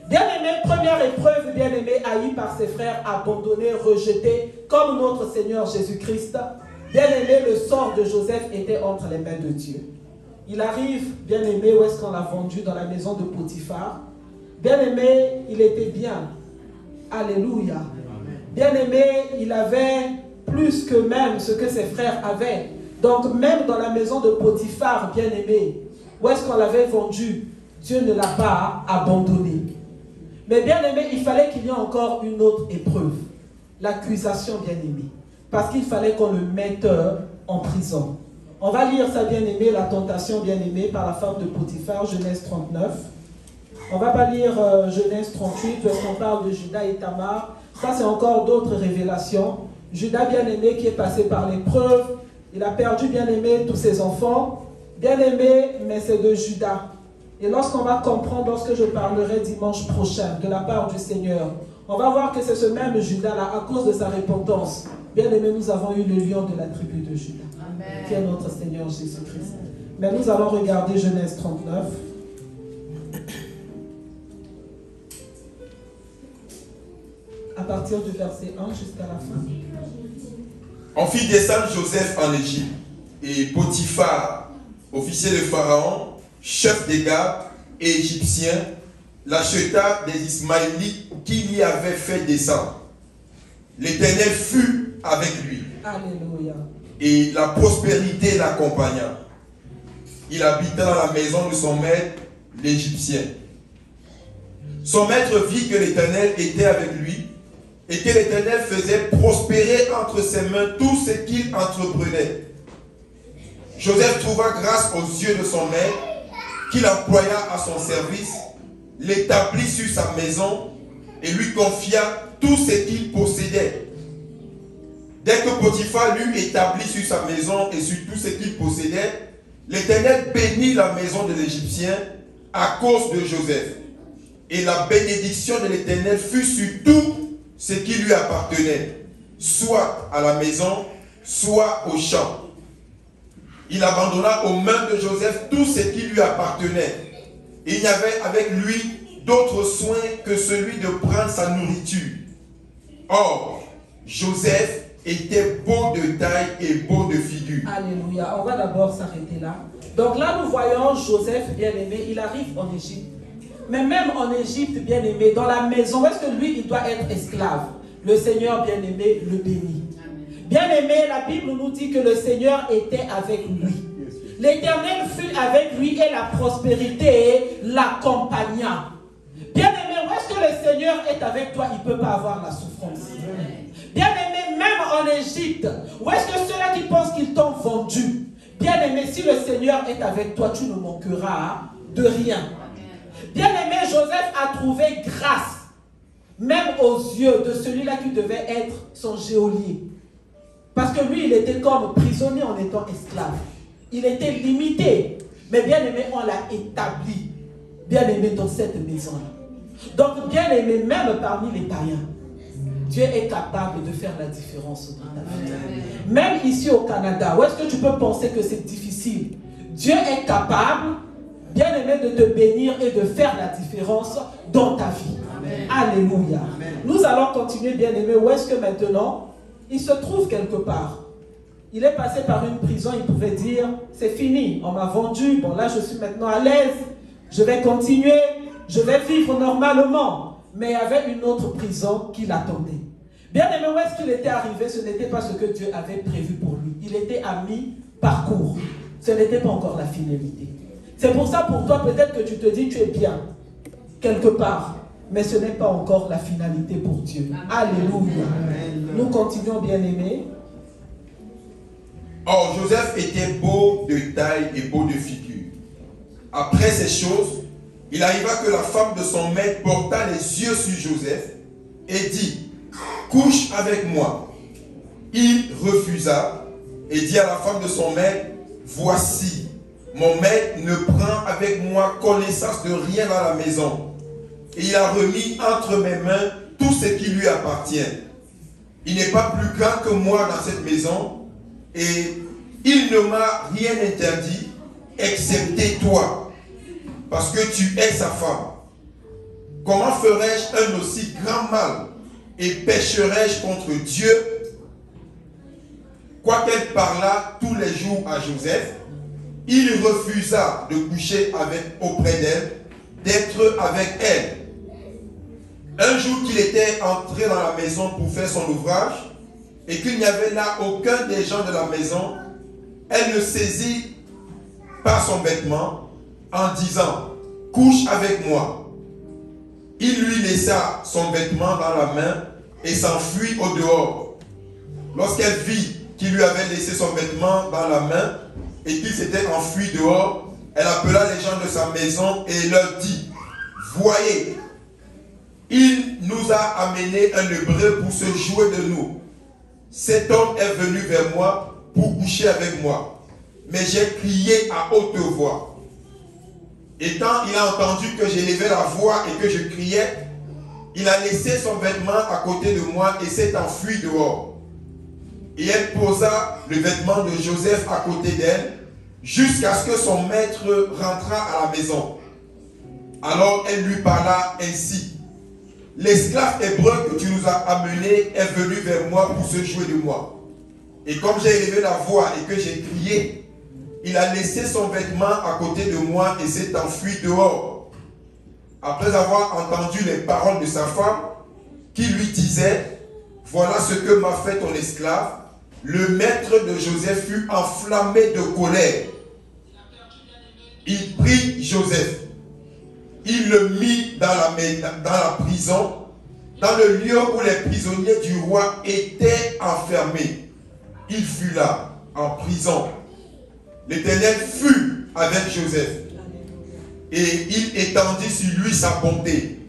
Bien-aimé, première épreuve, bien-aimé, haï par ses frères, abandonné, rejeté, comme notre Seigneur Jésus-Christ. Bien-aimé, le sort de Joseph était entre les mains de Dieu. Il arrive, bien-aimé, où est-ce qu'on l'a vendu? Dans la maison de Potiphar. Bien-aimé, il était bien. Alléluia. Bien-aimé, il avait plus que même ce que ses frères avaient. Donc même dans la maison de Potiphar, bien-aimé, où est-ce qu'on l'avait vendu? Dieu ne l'a pas abandonné. Mais bien-aimé, il fallait qu'il y ait encore une autre épreuve. L'accusation, bien-aimé. Parce qu'il fallait qu'on le mette en prison. On va lire ça, bien-aimé, la tentation, bien-aimé, par la femme de Potiphar, Genèse 39. On ne va pas lire Genèse 38, parce qu'on parle de Judas et Tamar. Ça, c'est encore d'autres révélations. Judas, bien-aimé, qui est passé par l'épreuve. Il a perdu, bien-aimé, tous ses enfants. Bien-aimé, mais c'est de Judas. Et lorsqu'on va comprendre, lorsque je parlerai dimanche prochain de la part du Seigneur, on va voir que c'est ce même Judas-là, à cause de sa repentance. Bien-aimé, nous avons eu le lion de la tribu de Judas, Amen, qui est notre Seigneur Jésus-Christ. Mais nous allons regarder Genèse 39. À partir du verset 1 jusqu'à la fin. On fit descendre Joseph en Égypte, et Potiphar, officier de Pharaon, chef des gardes et égyptien, l'acheta des Ismaélites qu'il y avait fait descendre. L'Éternel fut avec lui. Alléluia. Et la prospérité l'accompagna. Il habita dans la maison de son maître, l'Égyptien. Son maître vit que l'Éternel était avec lui et que l'Éternel faisait prospérer entre ses mains tout ce qu'il entreprenait. Joseph trouva grâce aux yeux de son maître, qu'il employa à son service, l'établit sur sa maison et lui confia tout ce qu'il possédait. Dès que Potiphar l'eut établi sur sa maison et sur tout ce qu'il possédait, l'Éternel bénit la maison de l'Égyptien à cause de Joseph. Et la bénédiction de l'Éternel fut sur tout ce qui lui appartenait, soit à la maison, soit au champ. Il abandonna aux mains de Joseph tout ce qui lui appartenait. Il n'y avait avec lui d'autre soin que celui de prendre sa nourriture. Or, Joseph était beau de taille et beau de figure. Alléluia. On va d'abord s'arrêter là. Donc là, nous voyons Joseph, bien-aimé, il arrive en Égypte. Mais même en Égypte, bien-aimé, dans la maison, où est-ce que lui, il doit être esclave? Le Seigneur, bien-aimé, le bénit. Bien-aimé, la Bible nous dit que le Seigneur était avec lui. L'Éternel fut avec lui et la prospérité l'accompagna. Bien-aimé, où est-ce que le Seigneur est avec toi, il ne peut pas avoir la souffrance. Bien-aimé, même en Égypte, où est-ce que ceux-là qui pensent qu'ils t'ont vendu, bien-aimé, si le Seigneur est avec toi, tu ne manqueras de rien. Bien-aimé, Joseph a trouvé grâce, même aux yeux de celui-là qui devait être son geôlier. Parce que lui, il était comme prisonnier en étant esclave. Il était limité. Mais bien-aimé, on l'a établi. Bien-aimé, dans cette maison-là. Donc, bien-aimé, même parmi les païens, Dieu est capable de faire la différence dans ta vie. Même ici au Canada, où est-ce que tu peux penser que c'est difficile? Dieu est capable, bien-aimé, de te bénir et de faire la différence dans ta vie. Amen. Alléluia. Amen. Nous allons continuer, bien-aimé. Où est-ce que maintenant, il se trouve quelque part? Il est passé par une prison, il pouvait dire, c'est fini, on m'a vendu, bon là je suis maintenant à l'aise, je vais continuer, je vais vivre normalement. Mais il y avait une autre prison qui l'attendait. Bien aimé, où est-ce qu'il était arrivé? Ce n'était pas ce que Dieu avait prévu pour lui. Il était à mi-parcours. Ce n'était pas encore la finalité. C'est pour ça, pour toi, peut-être que tu te dis, tu es bien, quelque part. Mais ce n'est pas encore la finalité pour Dieu. Amen. Alléluia. Amen. Nous continuons, bien-aimés. Or, Joseph était beau de taille et beau de figure. Après ces choses, il arriva que la femme de son maître porta les yeux sur Joseph et dit, couche avec moi. Il refusa et dit à la femme de son maître, voici, mon maître ne prend avec moi connaissance de rien dans la maison. Et il a remis entre mes mains tout ce qui lui appartient. Il n'est pas plus grand que moi dans cette maison et il ne m'a rien interdit excepté toi, parce que tu es sa femme. Comment ferais-je un aussi grand mal et pécherais-je contre Dieu? Quoiqu'elle parlât tous les jours à Joseph, il refusa de coucher auprès d'elle, d'être avec elle. Un jour qu'il était entré dans la maison pour faire son ouvrage et qu'il n'y avait là aucun des gens de la maison, elle le saisit par son vêtement en disant, couche avec moi. Il lui laissa son vêtement dans la main et s'enfuit au dehors. Lorsqu'elle vit qu'il lui avait laissé son vêtement dans la main et qu'il s'était enfui dehors, elle appela les gens de sa maison et leur dit, voyez, il nous a amené un Hébreu pour se jouer de nous. Cet homme est venu vers moi pour coucher avec moi. Mais j'ai crié à haute voix. Et quand il a entendu que j'élevais la voix et que je criais, il a laissé son vêtement à côté de moi et s'est enfui dehors. Et elle posa le vêtement de Joseph à côté d'elle jusqu'à ce que son maître rentrât à la maison. Alors elle lui parla ainsi. L'esclave hébreu que tu nous as amené est venu vers moi pour se jouer de moi. Et comme j'ai élevé la voix et que j'ai crié, il a laissé son vêtement à côté de moi et s'est enfui dehors. Après avoir entendu les paroles de sa femme, qui lui disait, voilà ce que m'a fait ton esclave, le maître de Joseph fut enflammé de colère. Il prit Joseph. Il le mit dans la prison, dans le lieu où les prisonniers du roi étaient enfermés. Il fut là, en prison. L'Éternel fut avec Joseph. Et il étendit sur lui sa bonté.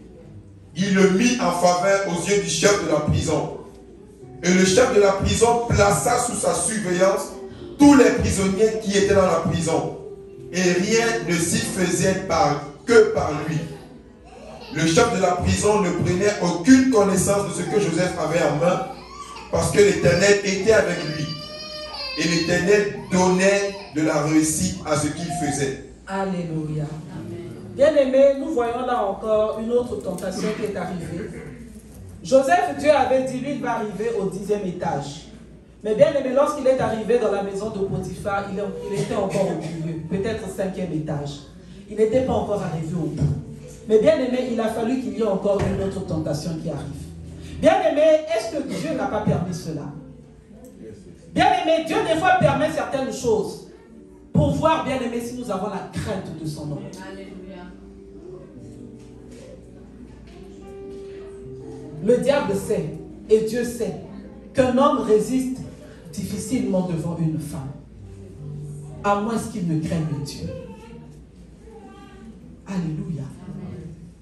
Il le mit en faveur aux yeux du chef de la prison. Et le chef de la prison plaça sous sa surveillance tous les prisonniers qui étaient dans la prison. Et rien ne s'y faisait que par lui. Le chef de la prison ne prenait aucune connaissance de ce que Joseph avait en main, parce que l'Éternel était avec lui. Et l'Éternel donnait de la réussite à ce qu'il faisait. Alléluia. Bien-aimés, nous voyons là encore une autre tentation qui est arrivée. Joseph, Dieu avait dit, lui, il va arriver au 10e étage. Mais bien aimé, lorsqu'il est arrivé dans la maison de Potiphar, il était encore au milieu, peut-être au 5e étage. Il n'était pas encore arrivé au bout. Mais bien aimé, il a fallu qu'il y ait encore une autre tentation qui arrive. Bien aimé, est-ce que Dieu n'a pas permis cela? Bien aimé, Dieu des fois permet certaines choses pour voir, bien aimé, si nous avons la crainte de son nom. Alléluia. Le diable sait, et Dieu sait, qu'un homme résiste difficilement devant une femme, à moins qu'il ne craigne Dieu. Alléluia.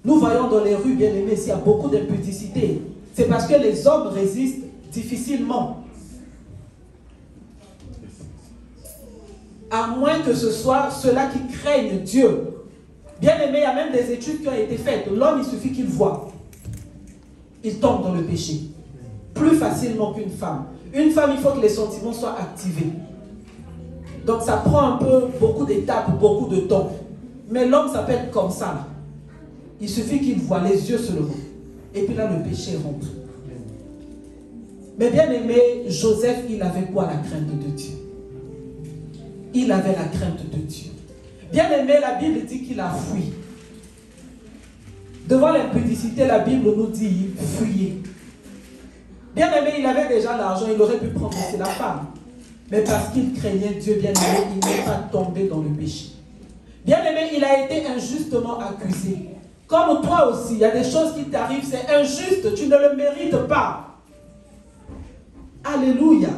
Nous voyons dans les rues, bien aimés, s'il y a beaucoup d'impudicité, c'est parce que les hommes résistent difficilement. À moins que ce soit ceux-là qui craignent Dieu. Bien aimé, il y a même des études qui ont été faites. L'homme, il suffit qu'il voit. Il tombe dans le péché. Plus facilement qu'une femme. Une femme, il faut que les sentiments soient activés. Donc ça prend un peu, beaucoup d'étapes, beaucoup de temps. Mais l'homme, ça peut être comme ça. Là. Il suffit qu'il voit les yeux seulement. Et puis là, le péché rentre. Mais bien aimé, Joseph, il avait quoi? La crainte de Dieu. Il avait la crainte de Dieu. Bien aimé, la Bible dit qu'il a fui. Devant l'impudicité, la Bible nous dit fuyez. Bien aimé, il avait déjà l'argent, il aurait pu prendre aussi la femme. Mais parce qu'il craignait Dieu, bien aimé, il n'est pas tombé dans le péché. Bien aimé, il a été injustement accusé. Comme toi aussi, il y a des choses qui t'arrivent, c'est injuste, tu ne le mérites pas. Alléluia.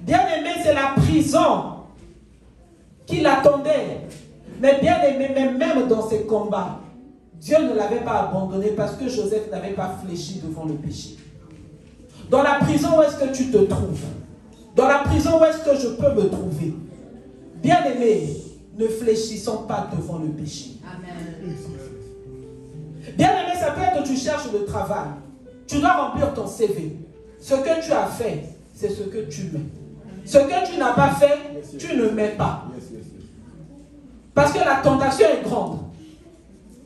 Bien aimé, c'est la prison qui l'attendait. Mais bien aimé, même dans ces combats, Dieu ne l'avait pas abandonné parce que Joseph n'avait pas fléchi devant le péché. Dans la prison, où est-ce que tu te trouves? Dans la prison, où est-ce que je peux me trouver? Bien aimé, ne fléchissons pas devant le péché. Amen. Bien aimé, ça peut être que tu cherches le travail. Tu dois remplir ton CV. Ce que tu as fait, c'est ce que tu mets. Ce que tu n'as pas fait, tu ne mets pas. Parce que la tentation est grande.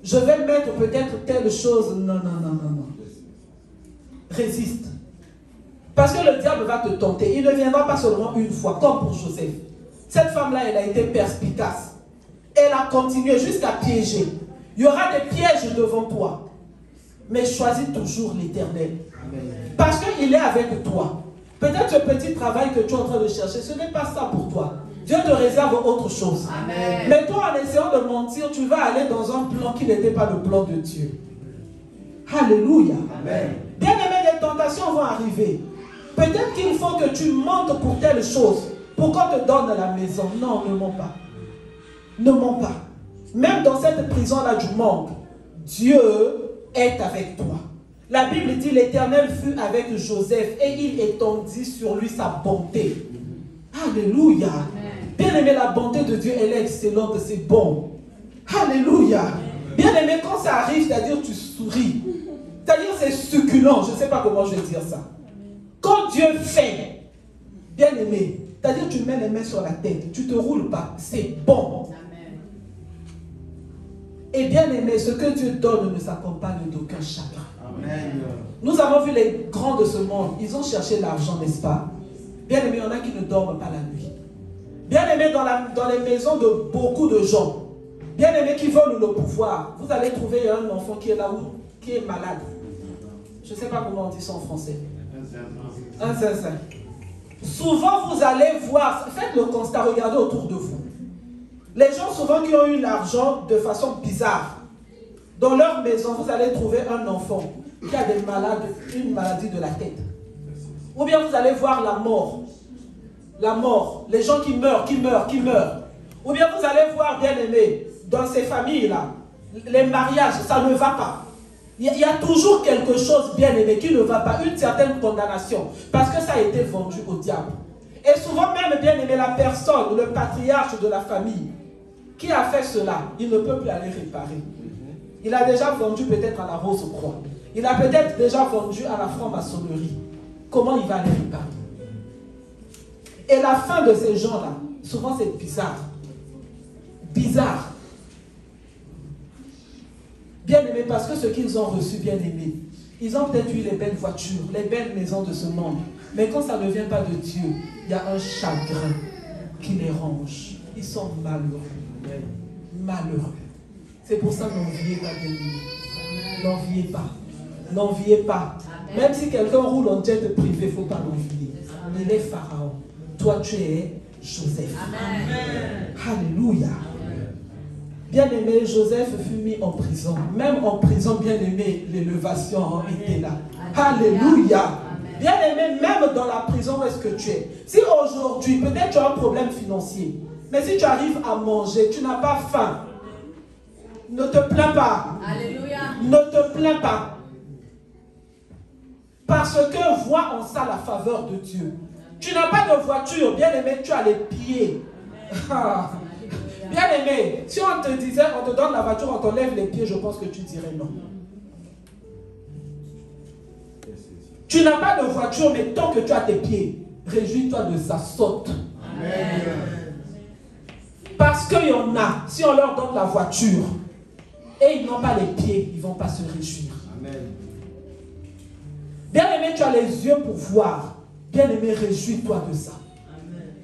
Je vais mettre peut-être telle chose. Non, non, non, non, non. Résiste. Parce que le diable va te tenter. Il ne viendra pas seulement une fois, comme pour Joseph. Cette femme-là, elle a été perspicace. Elle a continué jusqu'à piéger. Il y aura des pièges devant toi. Mais choisis toujours l'Éternel. Parce qu'il est avec toi. Peut-être ce petit travail que tu es en train de chercher, ce n'est pas ça pour toi. Dieu te réserve autre chose. Amen. Mais toi, en essayant de mentir, tu vas aller dans un plan qui n'était pas le plan de Dieu. Alléluia. Amen. Bien aimé, les tentations vont arriver. Peut-être qu'il faut que tu mentes pour telle chose, pour qu'on te donne la maison. Non, ne mens pas. Ne mens pas. Même dans cette prison-là du monde, Dieu est avec toi. La Bible dit, l'Éternel fut avec Joseph et il étendit sur lui sa bonté. Alléluia. Amen. Bien aimé, la bonté de Dieu, elle est excellente, c'est bon. Alléluia. Bien aimé, quand ça arrive, c'est-à-dire tu souris. C'est-à-dire c'est succulent, je ne sais pas comment je vais dire ça. Quand Dieu fait, bien aimé, c'est-à-dire tu mets les mains sur la tête, tu ne te roules pas, c'est bon. Amen. Et bien aimé, ce que Dieu donne ne s'accompagne d'aucun chagrin. Amen. Nous avons vu les grands de ce monde, ils ont cherché l'argent, n'est-ce pas? Bien aimé, il y en a qui ne dorment pas la nuit. Bien aimé, dans les maisons de beaucoup de gens, bien aimé qui veulent le pouvoir, vous allez trouver un enfant qui est là où, qui est malade. Je ne sais pas comment on dit ça en français. Un zinzin. Souvent, vous allez voir, faites le constat, regardez autour de vous. Les gens souvent qui ont eu l'argent de façon bizarre, dans leur maison, vous allez trouver un enfant qui a une maladie de la tête. Ou bien vous allez voir la mort. La mort, les gens qui meurent. Ou bien vous allez voir, bien aimé, dans ces familles-là, les mariages, ça ne va pas. Il y a toujours quelque chose, bien aimé, qui ne va pas, une certaine condamnation, parce que ça a été vendu au diable. Et souvent même, bien aimé, la personne, le patriarche de la famille, qui a fait cela, il ne peut plus aller réparer. Il a déjà vendu peut-être à la Rose-Croix. Il a peut-être déjà vendu à la franc-maçonnerie. Comment il va aller réparer? Et la fin de ces gens-là, souvent c'est bizarre. Bizarre. Bien aimé, parce que ce qu'ils ont reçu, bien aimé, ils ont peut-être eu les belles voitures, les belles maisons de ce monde. Mais quand ça ne vient pas de Dieu, il y a un chagrin qui les ronge. Ils sont malheureux. Malheureux. C'est pour ça, n'enviez pas, bien-aimé. N'enviez pas. N'enviez pas. Même si quelqu'un roule en jet privé, il ne faut pas l'envier. Il est Pharaon. Toi, tu es Joseph. Amen. Alléluia. Bien-aimé, Joseph fut mis en prison. Même en prison, bien-aimé, l'élévation était là. Alléluia. Bien-aimé, même dans la prison où est-ce que tu es. Si aujourd'hui, peut-être tu as un problème financier, mais si tu arrives à manger, tu n'as pas faim, ne te plains pas. Alléluia. Ne te plains pas. Parce que vois en ça la faveur de Dieu. Tu n'as pas de voiture, bien-aimé, tu as les pieds. Bien-aimé, si on te disait, on te donne la voiture, on t'enlève les pieds, je pense que tu dirais non. Tu n'as pas de voiture, mais tant que tu as tes pieds, réjouis-toi de ça, saute. Amen. Parce qu'il y en a, si on leur donne la voiture et ils n'ont pas les pieds, ils ne vont pas se réjouir. Amen. Bien-aimé, tu as les yeux pour voir. Bien-aimé, réjouis-toi de ça. Amen.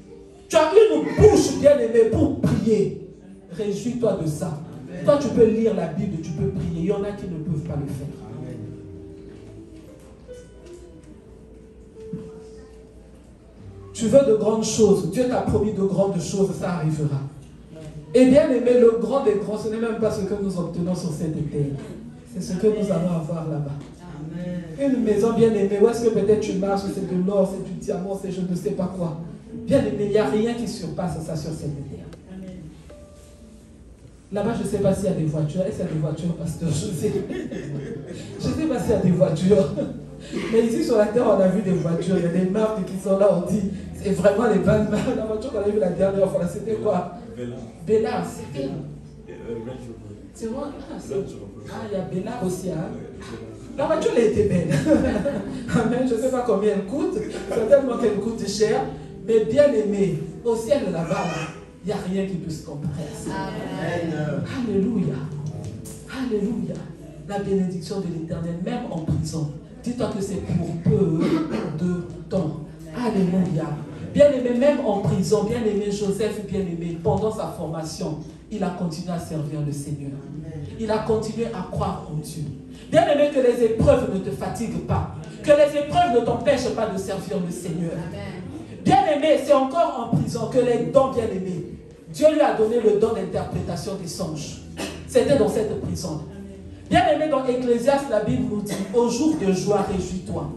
Tu as une bouche, bien-aimé, pour prier. Réjouis-toi de ça. Amen. Toi, tu peux lire la Bible, tu peux prier. Il y en a qui ne peuvent pas le faire. Amen. Tu veux de grandes choses. Dieu t'a promis de grandes choses, ça arrivera. Et bien-aimé, le grand des grands, ce n'est même pas ce que nous obtenons sur cette terre. C'est ce que nous allons avoir là-bas. Une maison bien-aimée, où est-ce que peut-être tu marches, c'est de l'or, c'est du diamant, c'est je ne sais pas quoi. Bien-aimé, il n'y a rien qui surpasse ça sur cette terre. Là-bas, je ne sais pas s'il y a des voitures. Est-ce qu'il y a des voitures, pasteur José? Je ne sais pas s'il y a des voitures. Mais ici sur la terre, on a vu des voitures. Il y a des marques qui sont là, on dit, c'est vraiment les bonnes marques. La voiture qu'on a vue la dernière fois, c'était quoi? Bella, c'était... C'est moi? Il y a Bella aussi, hein? La voiture, elle était belle. Amen. Je ne sais pas combien elle coûte. Certainement qu'elle coûte cher. Mais bien aimée, au ciel là-bas, il n'y a rien qui peut se comparer à ça. Amen. Alléluia. Alléluia. La bénédiction de l'Éternel, même en prison. Dis-toi que c'est pour peu de temps. Alléluia. Bien aimé, même en prison, bien aimé Joseph, bien aimé, pendant sa formation, il a continué à servir le Seigneur. Il a continué à croire en Dieu. Bien aimé, que les épreuves ne te fatiguent pas. Que les épreuves ne t'empêchent pas de servir le Seigneur. Bien aimé, c'est encore en prison que les dons, bien aimés, Dieu lui a donné le don d'interprétation des songes. C'était dans cette prison. Bien aimé, dans Ecclésiaste, la Bible nous dit, au jour de joie, réjouis-toi.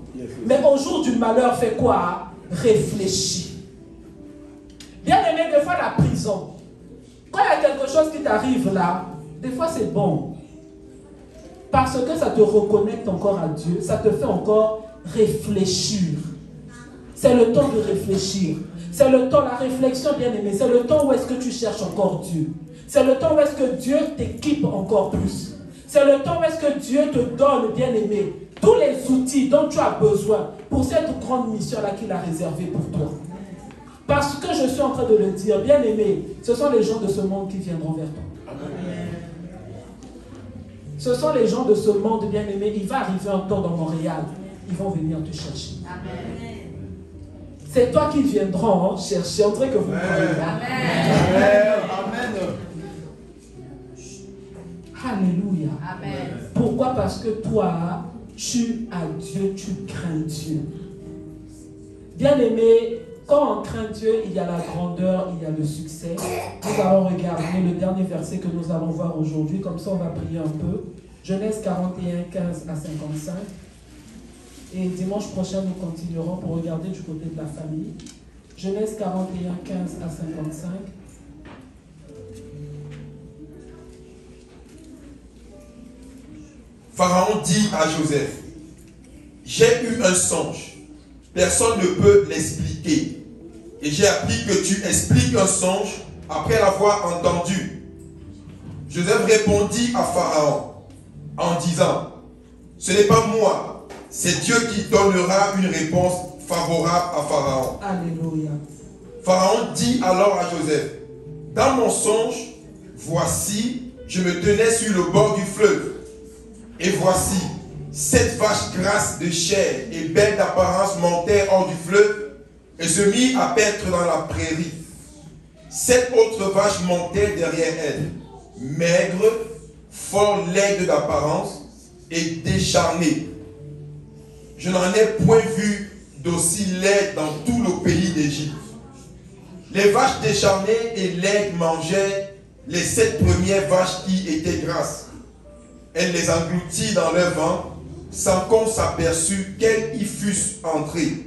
Mais au jour du malheur, fais quoi? Réfléchis. Bien aimé, des fois la prison, quand il y a quelque chose qui t'arrive là, des fois c'est bon. Parce que ça te reconnecte encore à Dieu, ça te fait encore réfléchir. C'est le temps de réfléchir. C'est le temps, la réflexion, bien aimé, c'est le temps où est-ce que tu cherches encore Dieu. C'est le temps où est-ce que Dieu t'équipe encore plus. C'est le temps où est-ce que Dieu te donne, bien aimé, tous les outils dont tu as besoin pour cette grande mission-là qu'il a réservée pour toi. Parce que je suis en train de le dire, bien aimé, ce sont les gens de ce monde qui viendront vers toi. Ce sont les gens de ce monde, bien aimé. Il va arriver un temps dans Montréal, ils vont venir te chercher. Amen. C'est toi qui viendront chercher. On dirait que vous croyez. Amen. Amen. Alléluia. Amen. Pourquoi? Parce que toi, tu as Dieu, tu crains Dieu. Bien aimé, quand on craint Dieu, il y a la grandeur, il y a le succès. Nous allons regarder le dernier verset que nous allons voir aujourd'hui. Comme ça, on va prier un peu. Genèse 41, 15 à 55. Et dimanche prochain, nous continuerons pour regarder du côté de la famille. Genèse 41, 15 à 55. Pharaon dit à Joseph, j'ai eu un songe. Personne ne peut l'expliquer. Et j'ai appris que tu expliques un songe après l'avoir entendu. Joseph répondit à Pharaon en disant, ce n'est pas moi, c'est Dieu qui donnera une réponse favorable à Pharaon. Alléluia. Pharaon dit alors à Joseph, dans mon songe, voici, je me tenais sur le bord du fleuve. Et voici, 7 vaches grasses de chair et belles d'apparence montaient hors du fleuve et se mirent à paître dans la prairie. 7 autres vaches montaient derrière elles, maigres, fort laide d'apparence et décharnée. Je n'en ai point vu d'aussi laide dans tout le pays d'Égypte. Les vaches décharnées et laides mangeaient les 7 premières vaches qui étaient grasses. Elle les engloutit dans leur ventre, sans qu'on s'aperçût qu'elles y fussent entrées.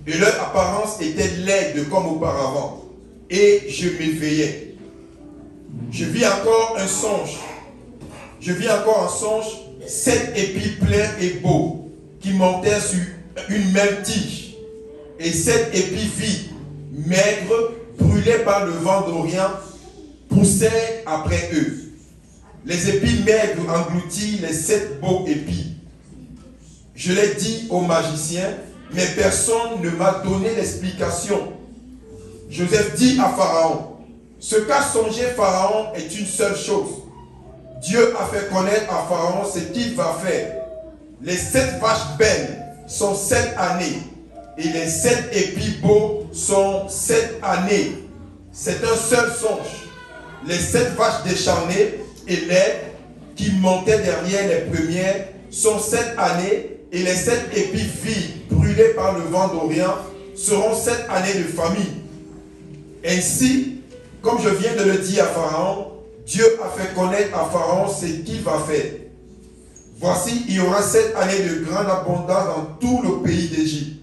Et leur apparence était laide comme auparavant. Et je m'éveillai. Je vis encore un songe. 7 épis pleins et beaux, qui montaient sur une même tige, et 7 épis vides, maigres, brûlés par le vent d'Orient, poussaient après eux. Les épis maigres engloutirent les 7 beaux épis. Je l'ai dit aux magiciens, mais personne ne m'a donné l'explication. Joseph dit à Pharaon, ce qu'a songé Pharaon est une seule chose. Dieu a fait connaître à Pharaon ce qu'il va faire. Les 7 vaches belles sont 7 années, et les 7 épis beaux sont 7 années. C'est un seul songe. Les 7 vaches décharnées et laides qui montaient derrière les premières sont 7 années, et les 7 épis vides brûlés par le vent d'Orient seront 7 années de famine. Ainsi, comme je viens de le dire à Pharaon, Dieu a fait connaître à Pharaon ce qu'il va faire. Voici, il y aura 7 années de grande abondance dans tout le pays d'Égypte.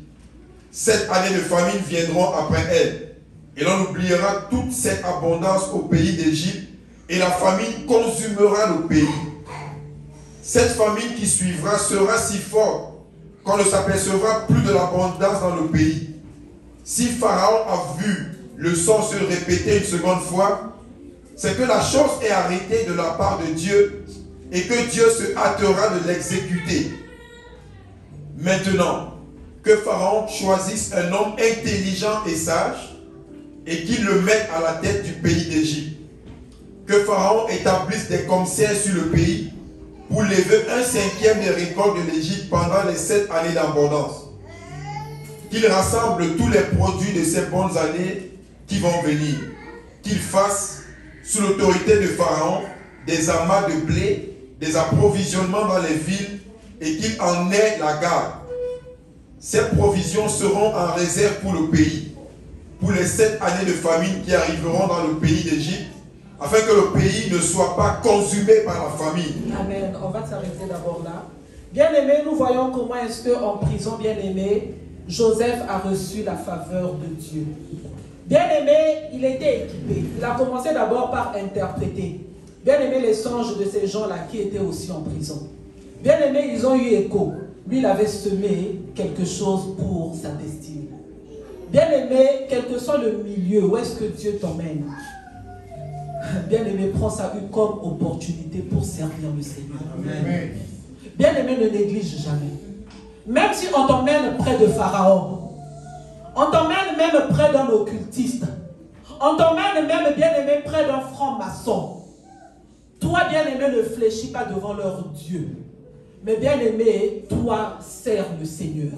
7 années de famine viendront après elles. Et l'on oubliera toute cette abondance au pays d'Égypte, et la famine consumera le pays. Cette famine qui suivra sera si forte qu'on ne s'apercevra plus de l'abondance dans le pays. Si Pharaon a vu le son se répéter une seconde fois, c'est que la chose est arrêtée de la part de Dieu et que Dieu se hâtera de l'exécuter. Maintenant, que Pharaon choisisse un homme intelligent et sage et qu'il le mette à la tête du pays d'Égypte. Que Pharaon établisse des commissaires sur le pays pour lever 1/5 des récoltes de l'Égypte pendant les 7 années d'abondance. Qu'il rassemble tous les produits de ces bonnes années qui vont venir. Qu'il fasse, sous l'autorité de Pharaon, des amas de blé, des approvisionnements dans les villes, et qu'il en ait la garde. Ces provisions seront en réserve pour le pays, pour les 7 années de famine qui arriveront dans le pays d'Égypte, afin que le pays ne soit pas consumé par la famine. Amen. On va s'arrêter d'abord là. Bien-aimés, nous voyons comment est-ce qu'en prison, bien-aimé, Joseph a reçu la faveur de Dieu. Bien-aimé, il était équipé. Il a commencé d'abord par interpréter. Bien-aimé, les songes de ces gens-là qui étaient aussi en prison. Bien-aimé, ils ont eu écho. Lui, il avait semé quelque chose pour sa destinée. Bien-aimé, quel que soit le milieu, où est-ce que Dieu t'emmène? Bien-aimé, prends ça comme opportunité pour servir le Seigneur. Amen. Bien-aimé, ne néglige jamais. Même si on t'emmène près de Pharaon, on t'emmène même près d'un occultiste, on t'emmène même, bien-aimé, près d'un franc-maçon. Toi, bien-aimé, ne fléchis pas devant leur Dieu. Mais bien-aimé, toi, sers le Seigneur.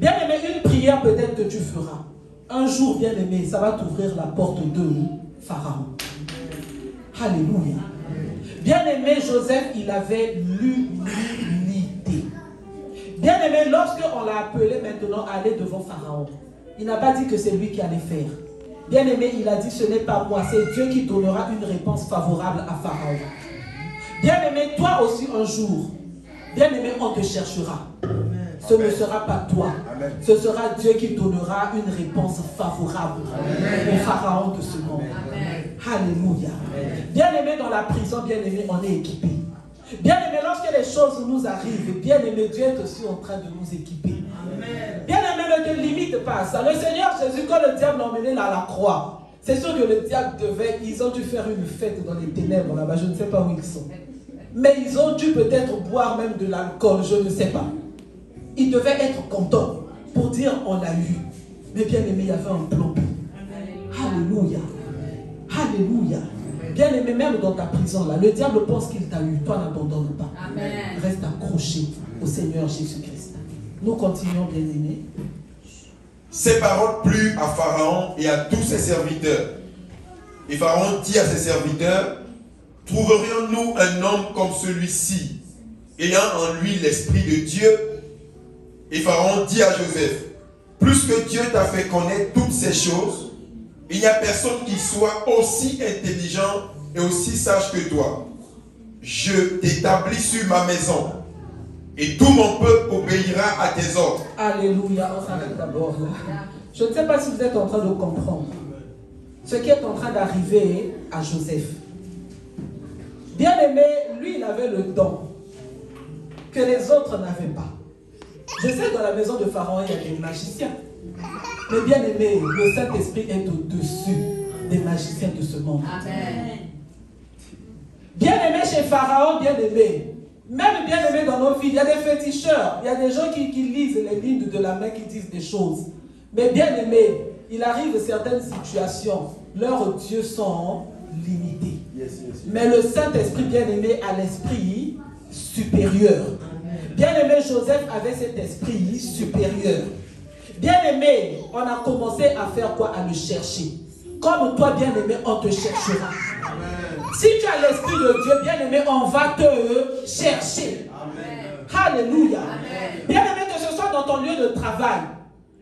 Bien-aimé, une prière peut-être que tu feras. Un jour, bien-aimé, ça va t'ouvrir la porte de Pharaon. Alléluia. Bien-aimé, Joseph, il avait l'humilité. Bien-aimé, lorsqu'on l'a appelé maintenant à aller devant Pharaon, il n'a pas dit que c'est lui qui allait faire. Bien-aimé, il a dit, ce n'est pas moi, c'est Dieu qui donnera une réponse favorable à Pharaon. Bien-aimé, toi aussi un jour, bien-aimé, on te cherchera. Ce ne sera pas toi. Amen. Ce sera Dieu qui donnera une réponse favorable au Pharaon de ce monde. Amen. Alléluia. Bien-aimé, dans la prison, bien-aimé, on est équipé. Bien-aimé, lorsque les choses nous arrivent, bien-aimé, Dieu est aussi en train de nous équiper. Bien-aimé, ne te limite pas à ça. Le Seigneur Jésus, quand le diable l'a emmené à la croix, c'est sûr que le diable devait, ils ont dû faire une fête dans les ténèbres là-bas, je ne sais pas où ils sont. Mais ils ont dû peut-être boire même de l'alcool, je ne sais pas. Ils devaient être contents pour dire on l'a eu. Mais bien aimé, il y avait un plan. Alléluia. Alléluia. Bien aimé, même dans ta prison là, le diable pense qu'il t'a eu. Toi, n'abandonne pas. Amen. Reste accroché au Seigneur Jésus-Christ. Nous continuons, bien aimé. Ces paroles plurent à Pharaon et à tous ses serviteurs. Et Pharaon dit à ses serviteurs, trouverions-nous un homme comme celui-ci, ayant en lui l'Esprit de Dieu? Et Pharaon dit à Joseph, plus que Dieu t'a fait connaître toutes ces choses, il n'y a personne qui soit aussi intelligent et aussi sage que toi. Je t'établis sur ma maison et tout mon peuple obéira à tes ordres. Alléluia, on s'arrête d'abord là. Je ne sais pas si vous êtes en train de comprendre ce qui est en train d'arriver à Joseph. Bien aimé, lui, il avait le don que les autres n'avaient pas. Je sais que dans la maison de Pharaon, il y a des magiciens. Mais bien aimé, le Saint-Esprit est au-dessus des magiciens de ce monde. Amen. Bien aimé chez Pharaon, bien aimé. Même bien aimé dans nos vies, il y a des féticheurs. Il y a des gens qui lisent les lignes de la main, qui disent des choses. Mais bien aimé, il arrive certaines situations. Leurs dieux sont limités. Mais le Saint-Esprit, bien aimé, a l'esprit supérieur. Bien aimé, Joseph avait cet esprit supérieur. Bien aimé, on a commencé à faire quoi? À le chercher. Comme toi, bien aimé, on te cherchera. Amen. Si tu as l'esprit de Dieu, bien aimé, on va te chercher. Amen. Alléluia. Amen. Bien aimé, que ce soit dans ton lieu de travail.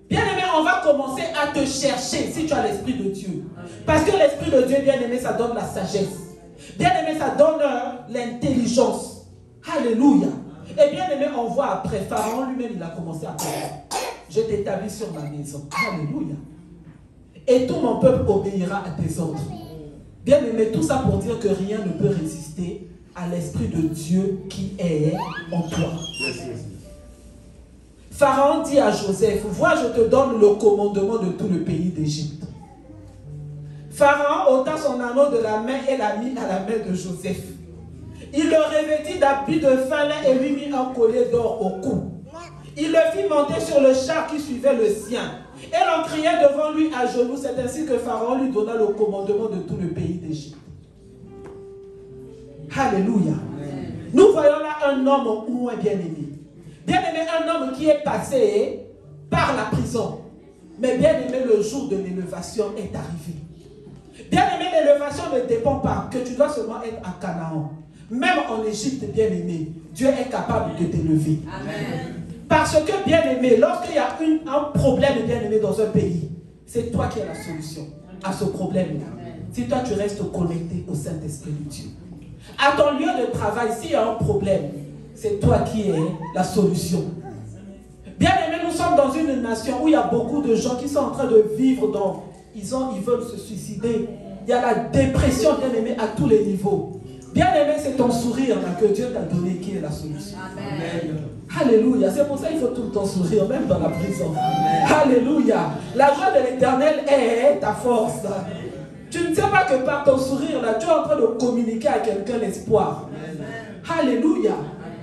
Bien aimé, on va commencer à te chercher si tu as l'esprit de Dieu. Parce que l'esprit de Dieu, bien aimé, ça donne la sagesse. Bien aimé, ça donne l'intelligence. Alléluia. Et bien aimé, on voit après, Pharaon lui-même, il a commencé à parler. Je t'établis sur ma maison. Alléluia. Et tout mon peuple obéira à tes ordres. Bien aimé, tout ça pour dire que rien ne peut résister à l'Esprit de Dieu qui est en toi. Pharaon dit à Joseph, vois, je te donne le commandement de tout le pays d'Égypte. Pharaon ôta son anneau de la main et l'a mis à la main de Joseph. Il le revêtit d'habits de fin lin et lui mit un collier d'or au cou. Il le fit monter sur le char qui suivait le sien. Et l'on criait devant lui à genoux. C'est ainsi que Pharaon lui donna le commandement de tout le pays d'Égypte. Alléluia. Amen. Nous voyons là un homme au moins bien aimé. Bien aimé, un homme qui est passé par la prison. Mais bien aimé, le jour de l'élévation est arrivé. Bien aimé, l'élévation ne dépend pas que tu dois seulement être à Canaan. Même en Égypte, bien aimé, Dieu est capable de t'élever. Amen. Parce que, bien aimé, lorsqu'il y a un problème, bien aimé, dans un pays, c'est toi qui as la solution à ce problème-là. Si toi, tu restes connecté au Saint-Esprit de Dieu. À ton lieu de travail, s'il y a un problème, c'est toi qui es la solution. Bien aimé, nous sommes dans une nation où il y a beaucoup de gens qui sont en train de vivre dans... Ils veulent se suicider. Il y a la dépression, bien aimé, à tous les niveaux. Bien aimé, c'est ton sourire là, que Dieu t'a donné qui est la solution. Amen. Alléluia. C'est pour ça qu'il faut tout le temps sourire, même dans la prison. Amen. Alléluia. La joie de l'Éternel est ta force. Tu ne sais pas que par ton sourire là, tu es en train de communiquer à quelqu'un l'espoir. Alléluia.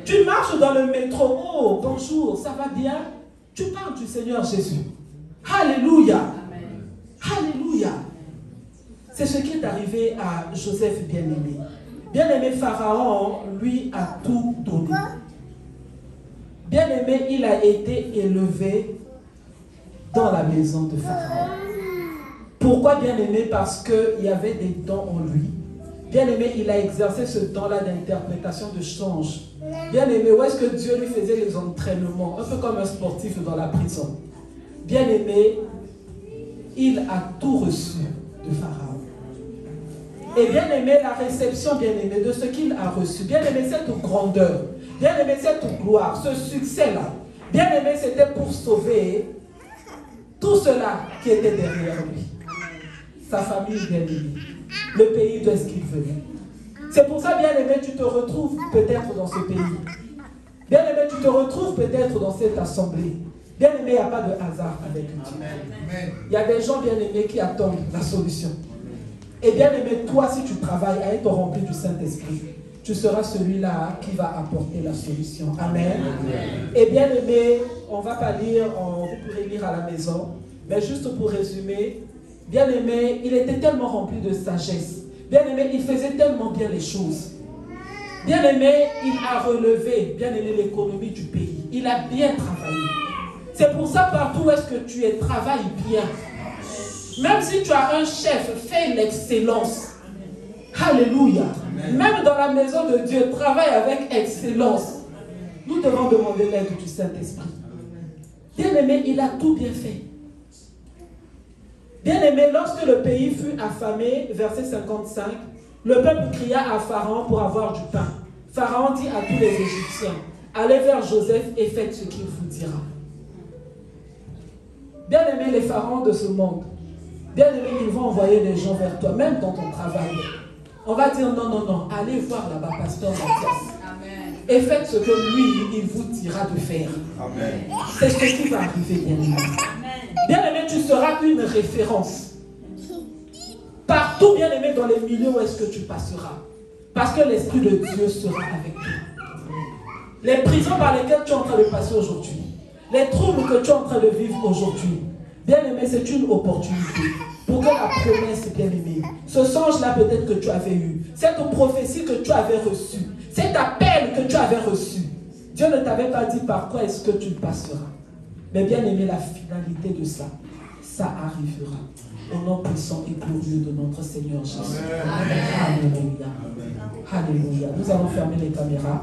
Tu marches dans le métro. Oh, bonjour, ça va bien? Tu parles du Seigneur Jésus. Alléluia. Alléluia. C'est ce qui est arrivé à Joseph bien-aimé. Bien-aimé, Pharaon, lui, a tout donné. Bien-aimé, il a été élevé dans la maison de Pharaon. Pourquoi bien-aimé? Parce qu'il y avait des dons en lui. Bien-aimé, il a exercé ce don-là d'interprétation de change. Bien-aimé, où est-ce que Dieu lui faisait les entraînements? Un peu comme un sportif dans la prison. Bien-aimé, il a tout reçu de Pharaon. Et bien aimé, la réception, bien aimé, de ce qu'il a reçu. Bien aimé, cette grandeur. Bien aimé, cette gloire, ce succès-là. Bien aimé, c'était pour sauver tout cela qui était derrière lui. Sa famille, bien aimé. Le pays d'où est-ce qu'il venait. C'est pour ça, bien aimé, tu te retrouves peut-être dans ce pays. Bien aimé, tu te retrouves peut-être dans cette assemblée. Bien aimé, il n'y a pas de hasard avec Dieu. Il y a des gens, bien aimés, qui attendent la solution. Et bien aimé, toi, si tu travailles à être rempli du Saint-Esprit, tu seras celui-là qui va apporter la solution. Amen. Et bien aimé, on ne va pas lire, vous pourrez lire à la maison, mais juste pour résumer, bien aimé, il était tellement rempli de sagesse. Bien aimé, il faisait tellement bien les choses. Bien aimé, il a relevé, bien aimé, l'économie du pays. Il a bien travaillé. C'est pour ça, partout où est-ce que tu es, travaille bien. Même si tu as un chef, fais l'excellence. Alléluia. Même dans la maison de Dieu, travaille avec excellence. Nous devons demander l'aide du Saint-Esprit. Bien-aimé, il a tout bien fait. Bien-aimé, lorsque le pays fut affamé, verset 55, le peuple cria à Pharaon pour avoir du pain. Pharaon dit à tous les Égyptiens, allez vers Joseph et faites ce qu'il vous dira. Bien-aimé, les pharaons de ce monde, bien-aimé, ils vont envoyer des gens vers toi, même dans ton travail. On va dire non, non, non, allez voir là-bas, pasteur Mathias. Amen. Et faites ce que lui, il vous dira de faire. Amen. C'est ce qui va arriver, bien-aimé. Bien-aimé, tu seras une référence. Partout, bien-aimé, dans les milieux où est-ce que tu passeras. Parce que l'Esprit de Dieu sera avec toi. Les prisons par lesquelles tu es en train de passer aujourd'hui, les troubles que tu es en train de vivre aujourd'hui, bien-aimé, c'est une opportunité pour que la promesse, bien-aimé, ce songe-là peut-être que tu avais eu, cette prophétie que tu avais reçue, cet appel que tu avais reçu, Dieu ne t'avait pas dit par quoi est-ce que tu passeras. Mais bien-aimé, la finalité de ça, ça arrivera. Au nom puissant et glorieux de notre Seigneur Jésus. Amen. Alléluia. Alléluia. Nous allons fermer les caméras.